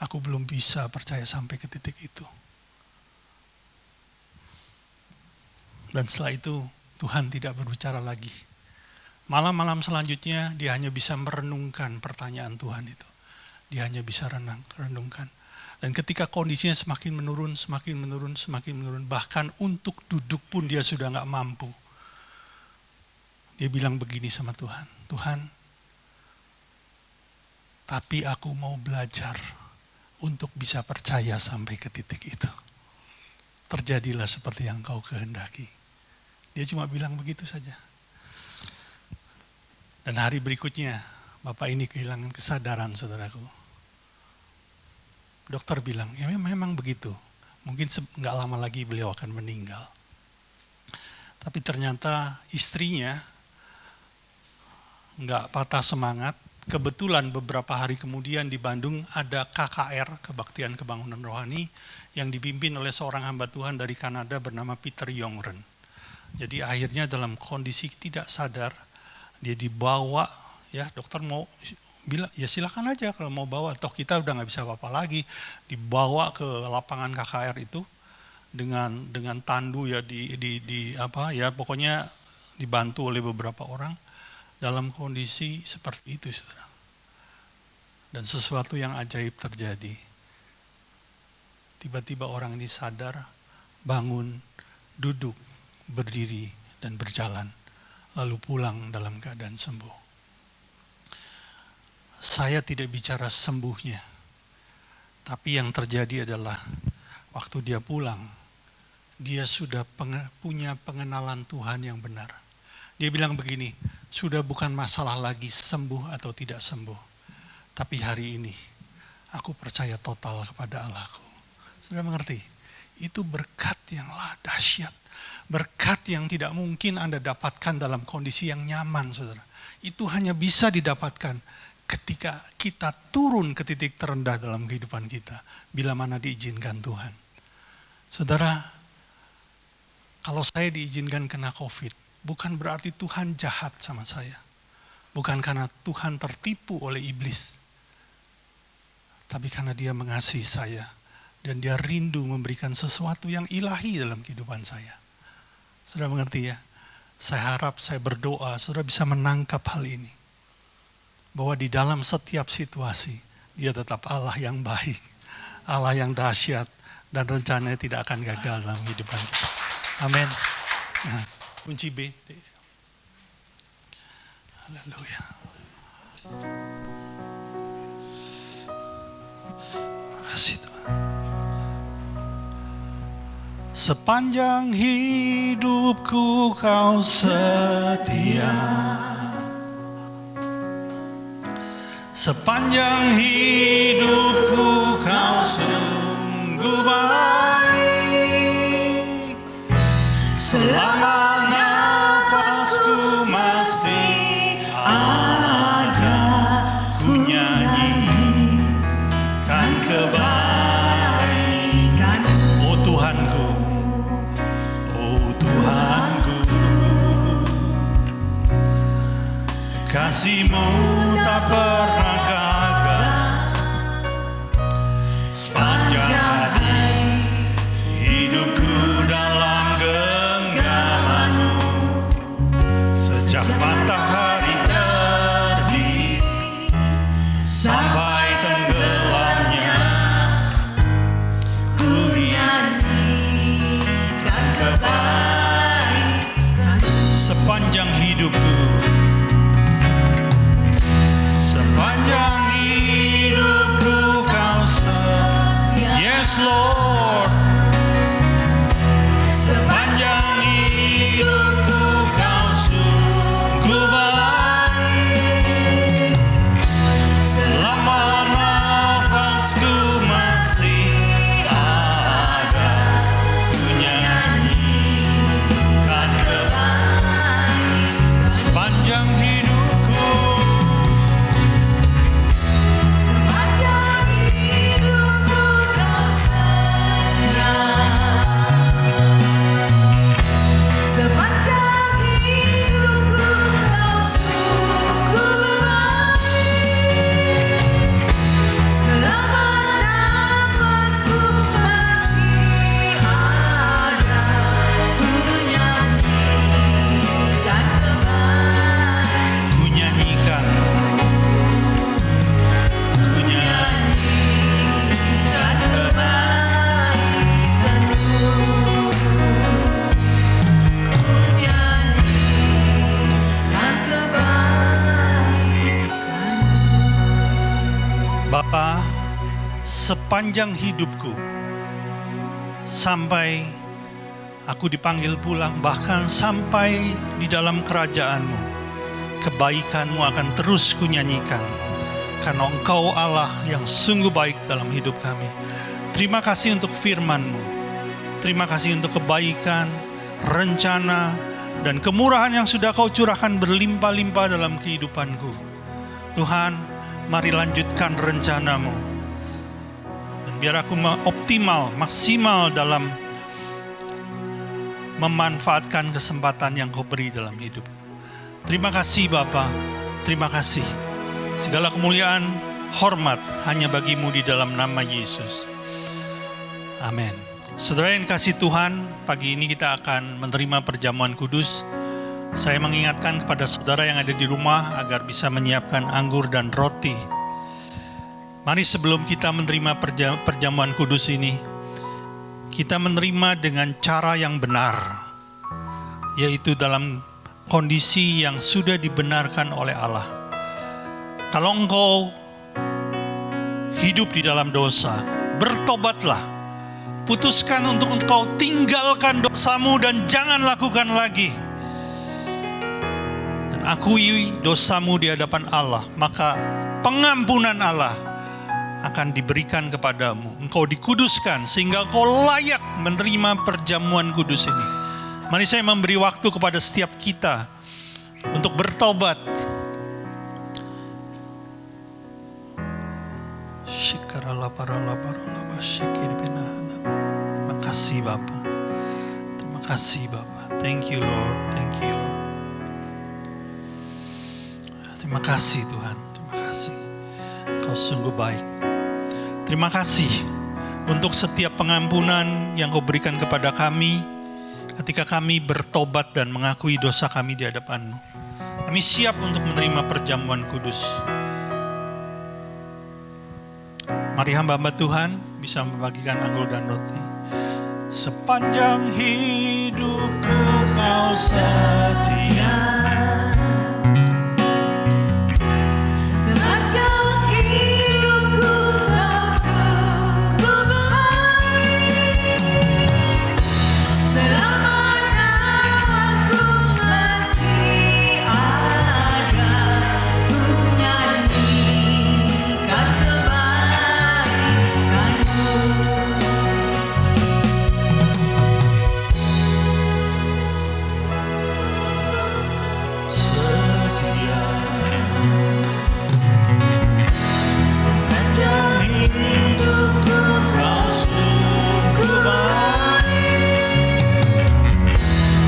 aku belum bisa percaya sampai ke titik itu. Dan setelah itu Tuhan tidak berbicara lagi. Malam-malam selanjutnya dia hanya bisa merenungkan pertanyaan Tuhan itu. Dia hanya bisa renungkan. Dan ketika kondisinya semakin menurun, bahkan untuk duduk pun dia sudah gak mampu. Dia bilang begini sama Tuhan, Tuhan, tapi aku mau belajar untuk bisa percaya sampai ke titik itu. Terjadilah seperti yang kau kehendaki. Dia cuma bilang begitu saja. Dan hari berikutnya, Bapak ini kehilangan kesadaran, saudaraku. Dokter bilang, ya memang begitu. Mungkin nggak lama lagi beliau akan meninggal. Tapi ternyata istrinya nggak patah semangat. Kebetulan beberapa hari kemudian di Bandung ada KKR, Kebaktian Kebangunan Rohani, yang dipimpin oleh seorang hamba Tuhan dari Kanada bernama Peter Yongren. Jadi akhirnya dalam kondisi tidak sadar, dia dibawa, ya dokter mau bilang, ya silakan aja kalau mau bawa, toh kita udah nggak bisa apa-apa lagi. Dibawa ke lapangan KKR itu dengan tandu ya pokoknya dibantu oleh beberapa orang dalam kondisi seperti itu, saudara. Dan sesuatu yang ajaib terjadi. Tiba-tiba orang ini sadar, bangun, duduk, berdiri, dan berjalan. Lalu pulang dalam keadaan sembuh. Saya tidak bicara sembuhnya. Tapi yang terjadi adalah waktu dia pulang, dia sudah punya pengenalan Tuhan yang benar. Dia bilang begini, sudah bukan masalah lagi sembuh atau tidak sembuh. Tapi hari ini, aku percaya total kepada Allahku. Sudah mengerti? Itu berkat yang dahsyat. Berkat yang tidak mungkin Anda dapatkan dalam kondisi yang nyaman, saudara. Itu hanya bisa didapatkan ketika kita turun ke titik terendah dalam kehidupan kita. Bila mana diizinkan Tuhan. Saudara, kalau saya diizinkan kena COVID, bukan berarti Tuhan jahat sama saya. Bukan karena Tuhan tertipu oleh iblis. Tapi karena dia mengasihi saya. Dan dia rindu memberikan sesuatu yang ilahi dalam kehidupan saya. Saudara mengerti ya? Saya harap, saya berdoa, saudara bisa menangkap hal ini. Bahwa di dalam setiap situasi, dia tetap Allah yang baik. Allah yang dahsyat. Dan rencananya tidak akan gagal dalam kehidupan kita. Amin. Nah, kunci B. Haleluya. Terima kasih Tuhan. Sepanjang hidupku kau setia. Sepanjang hidupku kau sungguh baik. Selama nafasku masih ada, ku nyanyikan kebaikan. Oh Tuhanku, oh Tuhanku, kasih-Mu tak pernah gagal. Sepanjang hari hidupku dalam genggaman-Mu, sejak matahari terbit sampai tenggelamnya, ku nyanyikan kebaikan. Sepanjang hidupku, sepanjang hidupku kau setia. Yes Lord. Sepanjang hidupku kau sungguh baik. Selama nafasku masih ada, ku nyanyikan kebaikan. Sepanjang sepanjang hidupku, sampai aku dipanggil pulang, bahkan sampai di dalam kerajaan-Mu, kebaikan-Mu akan terus kunyanyikan, karena Engkau Allah yang sungguh baik dalam hidup kami. Terima kasih untuk firman-Mu, terima kasih untuk kebaikan, rencana, dan kemurahan yang sudah Kau curahkan berlimpah-limpah dalam kehidupanku. Tuhan, mari lanjutkan rencana-Mu, dan biar aku optimal, maksimal dalam memanfaatkan kesempatan yang Kau beri dalam hidup. Terima kasih Bapa, terima kasih. Segala kemuliaan, hormat hanya bagi-Mu di dalam nama Yesus. Amin. Saudara yang kasih Tuhan, pagi ini kita akan menerima perjamuan kudus. Saya mengingatkan kepada saudara yang ada di rumah agar bisa menyiapkan anggur dan roti. Mari sebelum kita menerima perjamuan kudus ini, kita menerima dengan cara yang benar, yaitu dalam kondisi yang sudah dibenarkan oleh Allah. Kalau engkau hidup di dalam dosa, bertobatlah. Putuskan untuk engkau tinggalkan dosamu dan jangan lakukan lagi. Dan akui dosamu di hadapan Allah, maka pengampunan Allah akan diberikan kepadamu. Engkau dikuduskan sehingga engkau layak menerima perjamuan kudus ini. Mari saya memberi waktu kepada setiap kita untuk bertobat. Terima kasih Bapa. Terima kasih Bapa. Thank you Lord. Thank you Lord. Terima kasih Tuhan. Terima kasih. Kau sungguh baik. Terima kasih untuk setiap pengampunan yang Kau berikan kepada kami ketika kami bertobat dan mengakui dosa kami di hadapan-Mu. Kami siap untuk menerima perjamuan kudus. Mari hamba-hamba Tuhan bisa membagikan anggur dan roti. Sepanjang hidupku Kau setia, Sepanjang hidupku Kau sungguh baik. Selama nafasku masih ada, ku nyanyikan kebaikan-Mu. setia. Sepanjang hidupku Kau sungguh baik.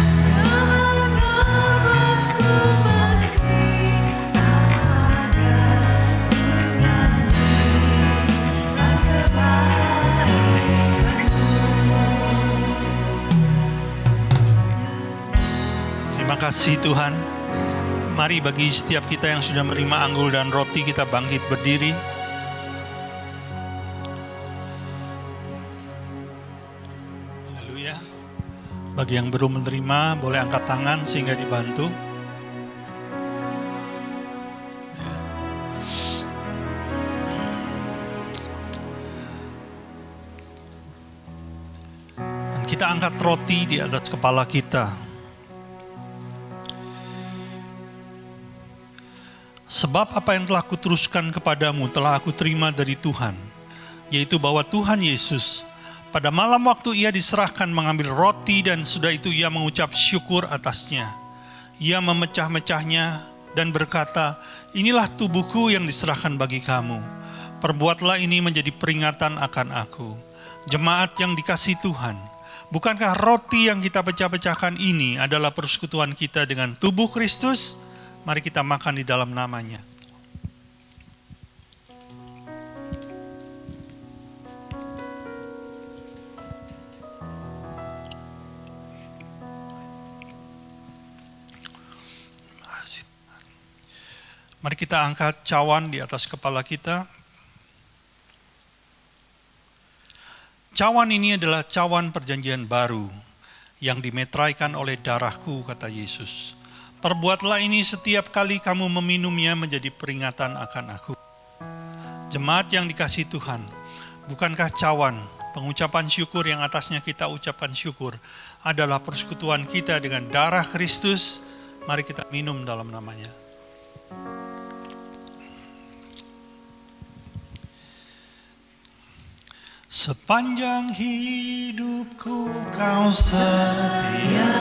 Selama nafasku masih ada, ku nyanyikan kebaikan-Mu. Terima kasih Tuhan. Mari bagi setiap kita yang sudah menerima anggur dan roti, kita bangkit berdiri. Haleluya. Bagi yang belum menerima, boleh angkat tangan sehingga dibantu. Dan kita angkat roti di atas kepala kita. Sebab apa yang telah kuteruskan kepadamu telah aku terima dari Tuhan, yaitu bahwa Tuhan Yesus pada malam waktu Ia diserahkan mengambil roti dan sudah itu Ia mengucap syukur atasnya. Ia memecah-mecahnya dan berkata, inilah tubuhku yang diserahkan bagi kamu. Perbuatlah ini menjadi peringatan akan aku. Jemaat yang dikasihi Tuhan, bukankah roti yang kita pecah-pecahkan ini adalah persekutuan kita dengan tubuh Kristus? Mari kita makan di dalam namanya. Mari kita angkat cawan di atas kepala kita. Cawan ini adalah cawan perjanjian baru yang dimeteraikan oleh darahku, kata Yesus. Perbuatlah ini setiap kali kamu meminumnya menjadi peringatan akan aku. Jemaat yang dikasihi Tuhan, Bukankah cawan, pengucapan syukur yang atasnya kita ucapkan syukur, adalah persekutuan kita dengan darah Kristus? Mari kita minum dalam namanya. Sepanjang hidupku kau setia,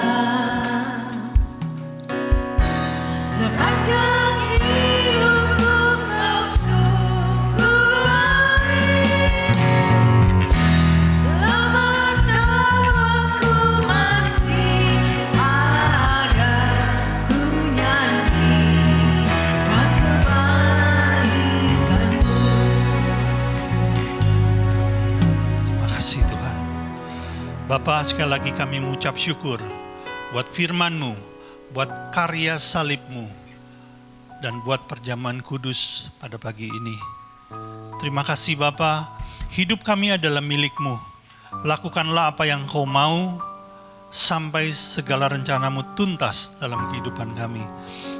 Sepanjang hidupku kau sungguh baik, selama nafasku masih ada, ku nyanyikan kebaikanmu. Terima kasih Tuhan. Bapa, sekali lagi kami mengucap syukur buat firman-Mu, buat karya salib-Mu, dan buat perjamuan kudus pada pagi ini. Terima kasih Bapa, hidup kami adalah milik-Mu. Lakukanlah apa yang Kau mau, sampai segala rencana-Mu tuntas dalam kehidupan kami.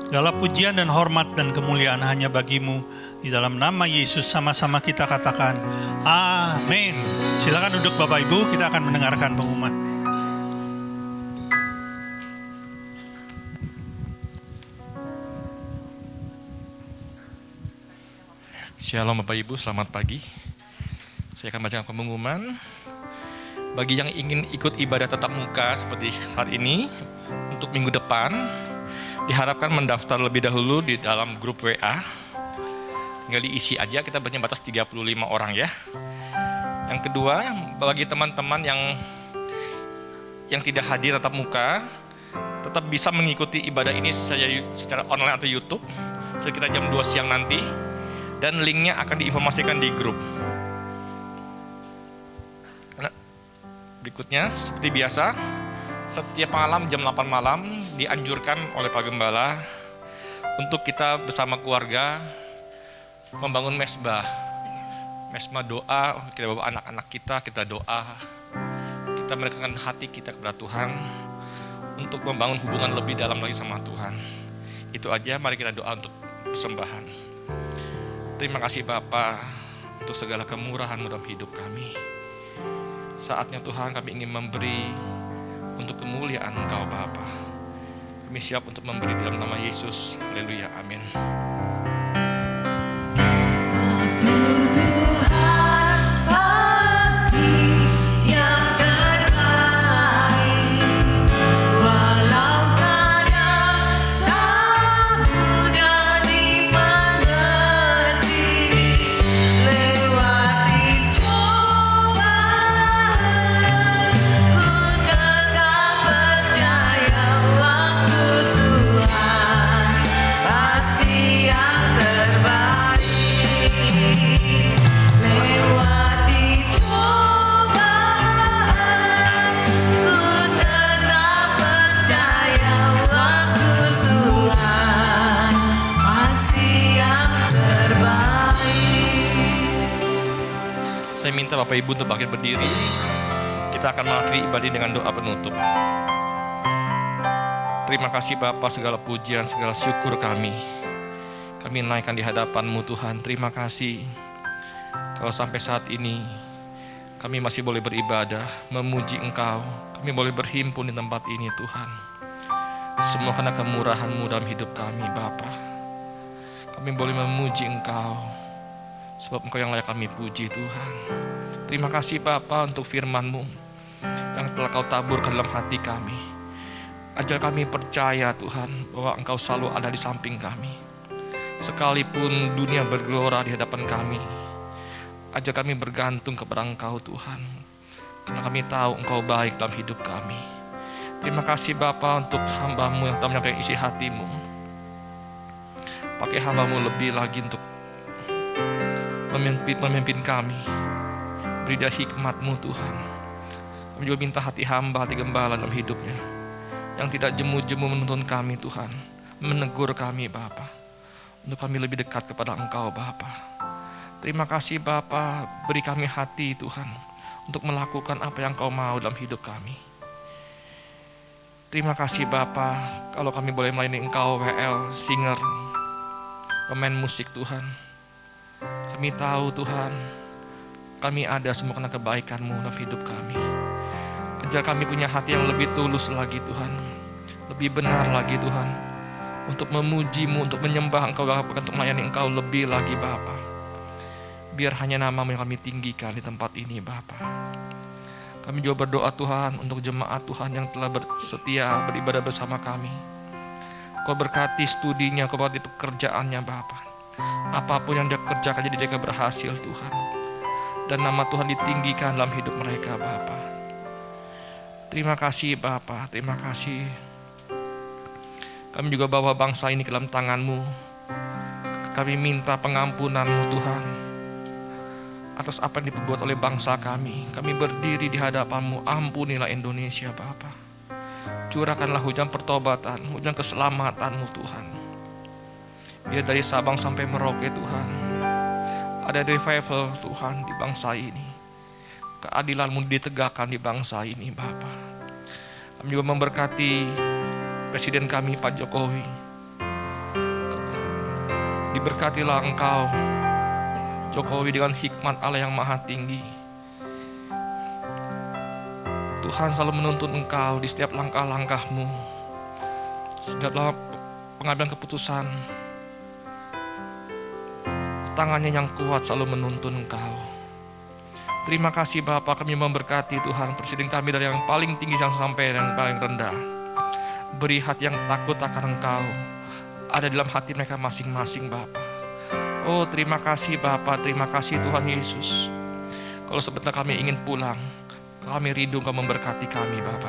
Segala pujian dan hormat dan kemuliaan hanya bagi-Mu. Di dalam nama Yesus sama-sama kita katakan, amin. Silakan duduk Bapak Ibu, kita akan mendengarkan pengumuman. Shalom Bapak Ibu, selamat pagi. Saya akan bacakan pengumuman. Bagi yang ingin ikut ibadah tatap muka seperti saat ini, untuk minggu depan, diharapkan mendaftar lebih dahulu di dalam grup WA. Tinggal diisi aja, kita batas 35 orang ya. Yang kedua, bagi teman-teman yang tidak hadir tatap muka, tetap bisa mengikuti ibadah ini secara online atau YouTube sekitar jam 2 siang nanti. Dan linknya akan diinformasikan di grup. Nah, berikutnya, seperti biasa, setiap malam jam 8 malam dianjurkan oleh Pak Gembala untuk kita bersama keluarga membangun mesbah. Mesbah doa, kita bawa anak-anak kita doa. Kita merekakan hati kita kepada Tuhan untuk membangun hubungan lebih dalam lagi sama Tuhan. Itu aja, mari kita doa untuk persembahan. Terima kasih Bapa untuk segala kemurahan-Mu dalam hidup kami. Saatnya Tuhan kami ingin memberi untuk kemuliaan Engkau Bapa. Kami siap untuk memberi dalam nama Yesus. Haleluya, amin. Tuhan pasti yang terbaik, walau kadang tak mudah dimengerti. Lewati cobaan, ku tetap percaya waktu Tuhan pasti yang terbaik. Lewati cobaan, ku tetap percaya waktu Tuhan pasti yang terbaik. Saya minta Bapak Ibu untuk bangkit berdiri. Kita akan mengakhiri ibadah dengan doa penutup. Terima kasih Bapa, segala pujian, segala syukur kami naikkan di hadapan-Mu Tuhan. Terima kasih kalau sampai saat ini kami masih boleh beribadah, memuji Engkau. Kami boleh berhimpun di tempat ini Tuhan. Semua karena kemurahan-Mu dalam hidup kami Bapa. Kami boleh memuji Engkau, sebab Engkau yang layak kami puji Tuhan. Terima kasih Bapa untuk firman-Mu yang telah Kau taburkan dalam hati kami. Ajar kami percaya Tuhan bahwa Engkau selalu ada di samping kami. Sekalipun dunia bergelora di hadapan kami, ajar kami bergantung kepada Engkau Tuhan. Karena kami tahu Engkau baik dalam hidup kami. Terima kasih Bapa untuk hamba-Mu yang telah menyampaikan isi hati-Mu. Pakai hamba-Mu lebih lagi untuk memimpin kami. Beri dia hikmat-Mu Tuhan. Kami juga minta hati hamba, hati gembala dalam hidupnya, yang tidak jemu-jemu menuntun kami Tuhan, menegur kami Bapa, untuk kami lebih dekat kepada Engkau Bapa. Terima kasih Bapa, beri kami hati Tuhan untuk melakukan apa yang Kau mau dalam hidup kami. Terima kasih Bapa, kalau kami boleh melayani Engkau WL, singer, pemain musik Tuhan. Kami tahu Tuhan, kami ada semua karena kebaikan-Mu dalam hidup kami. Ajar kami punya hati yang lebih tulus lagi Tuhan, lebih benar lagi Tuhan, untuk memuji-Mu, untuk menyembah Engkau Bapa, untuk melayani Engkau lebih lagi Bapa. Biar hanya nama-Mu yang kami tinggikan di tempat ini Bapa. Kami juga berdoa Tuhan untuk jemaat Tuhan yang telah setia beribadah bersama kami. Kau berkati studinya, Kau berkati pekerjaannya Bapa. Apapun yang dia kerjakan jadi mereka berhasil Tuhan. Dan nama Tuhan ditinggikan dalam hidup mereka Bapa. Terima kasih Bapa, terima kasih. Kami juga bawa bangsa ini ke dalam tangan-Mu. Kami minta pengampunan-Mu Tuhan atas apa yang diperbuat oleh bangsa kami. Kami berdiri di hadapan-Mu, ampunilah Indonesia Bapa. Curahkanlah hujan pertobatan, hujan keselamatan-Mu Tuhan. Biar dari Sabang sampai Merauke Tuhan, ada revival Tuhan di bangsa ini. Keadilan-Mu ditegakkan di bangsa ini Bapa. Kami juga memberkati Presiden kami Pak Jokowi. Diberkatilah Engkau Jokowi dengan hikmat Allah yang maha tinggi. Tuhan selalu menuntun Engkau di setiap langkah-langkah-Mu, setiap pengambilan keputusan. Tangannya yang kuat selalu menuntun Engkau. Terima kasih Bapa, kami memberkati Tuhan Presiden kami dari yang paling tinggi sampai yang paling rendah. Beri hati yang takut akan Engkau ada dalam hati mereka masing-masing Bapa. Oh terima kasih Bapa, terima kasih Tuhan Yesus. Kalau sebentar kami ingin pulang, kami rindu Engkau memberkati kami Bapa.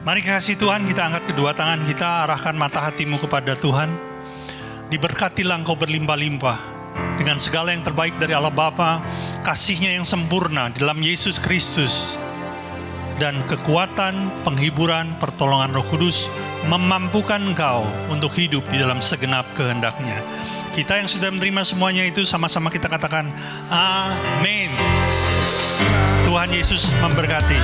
Mari kasih Tuhan, kita angkat kedua tangan kita, arahkan mata hatimu kepada Tuhan. Diberkatilah Engkau berlimpah-limpah dengan segala yang terbaik dari Allah Bapa, kasih-Nya yang sempurna di dalam Yesus Kristus, dan kekuatan, penghiburan, pertolongan Roh Kudus memampukan engkau untuk hidup di dalam segenap kehendak-Nya. Kita yang sudah menerima semuanya itu sama-sama kita katakan amin. Tuhan Yesus memberkati.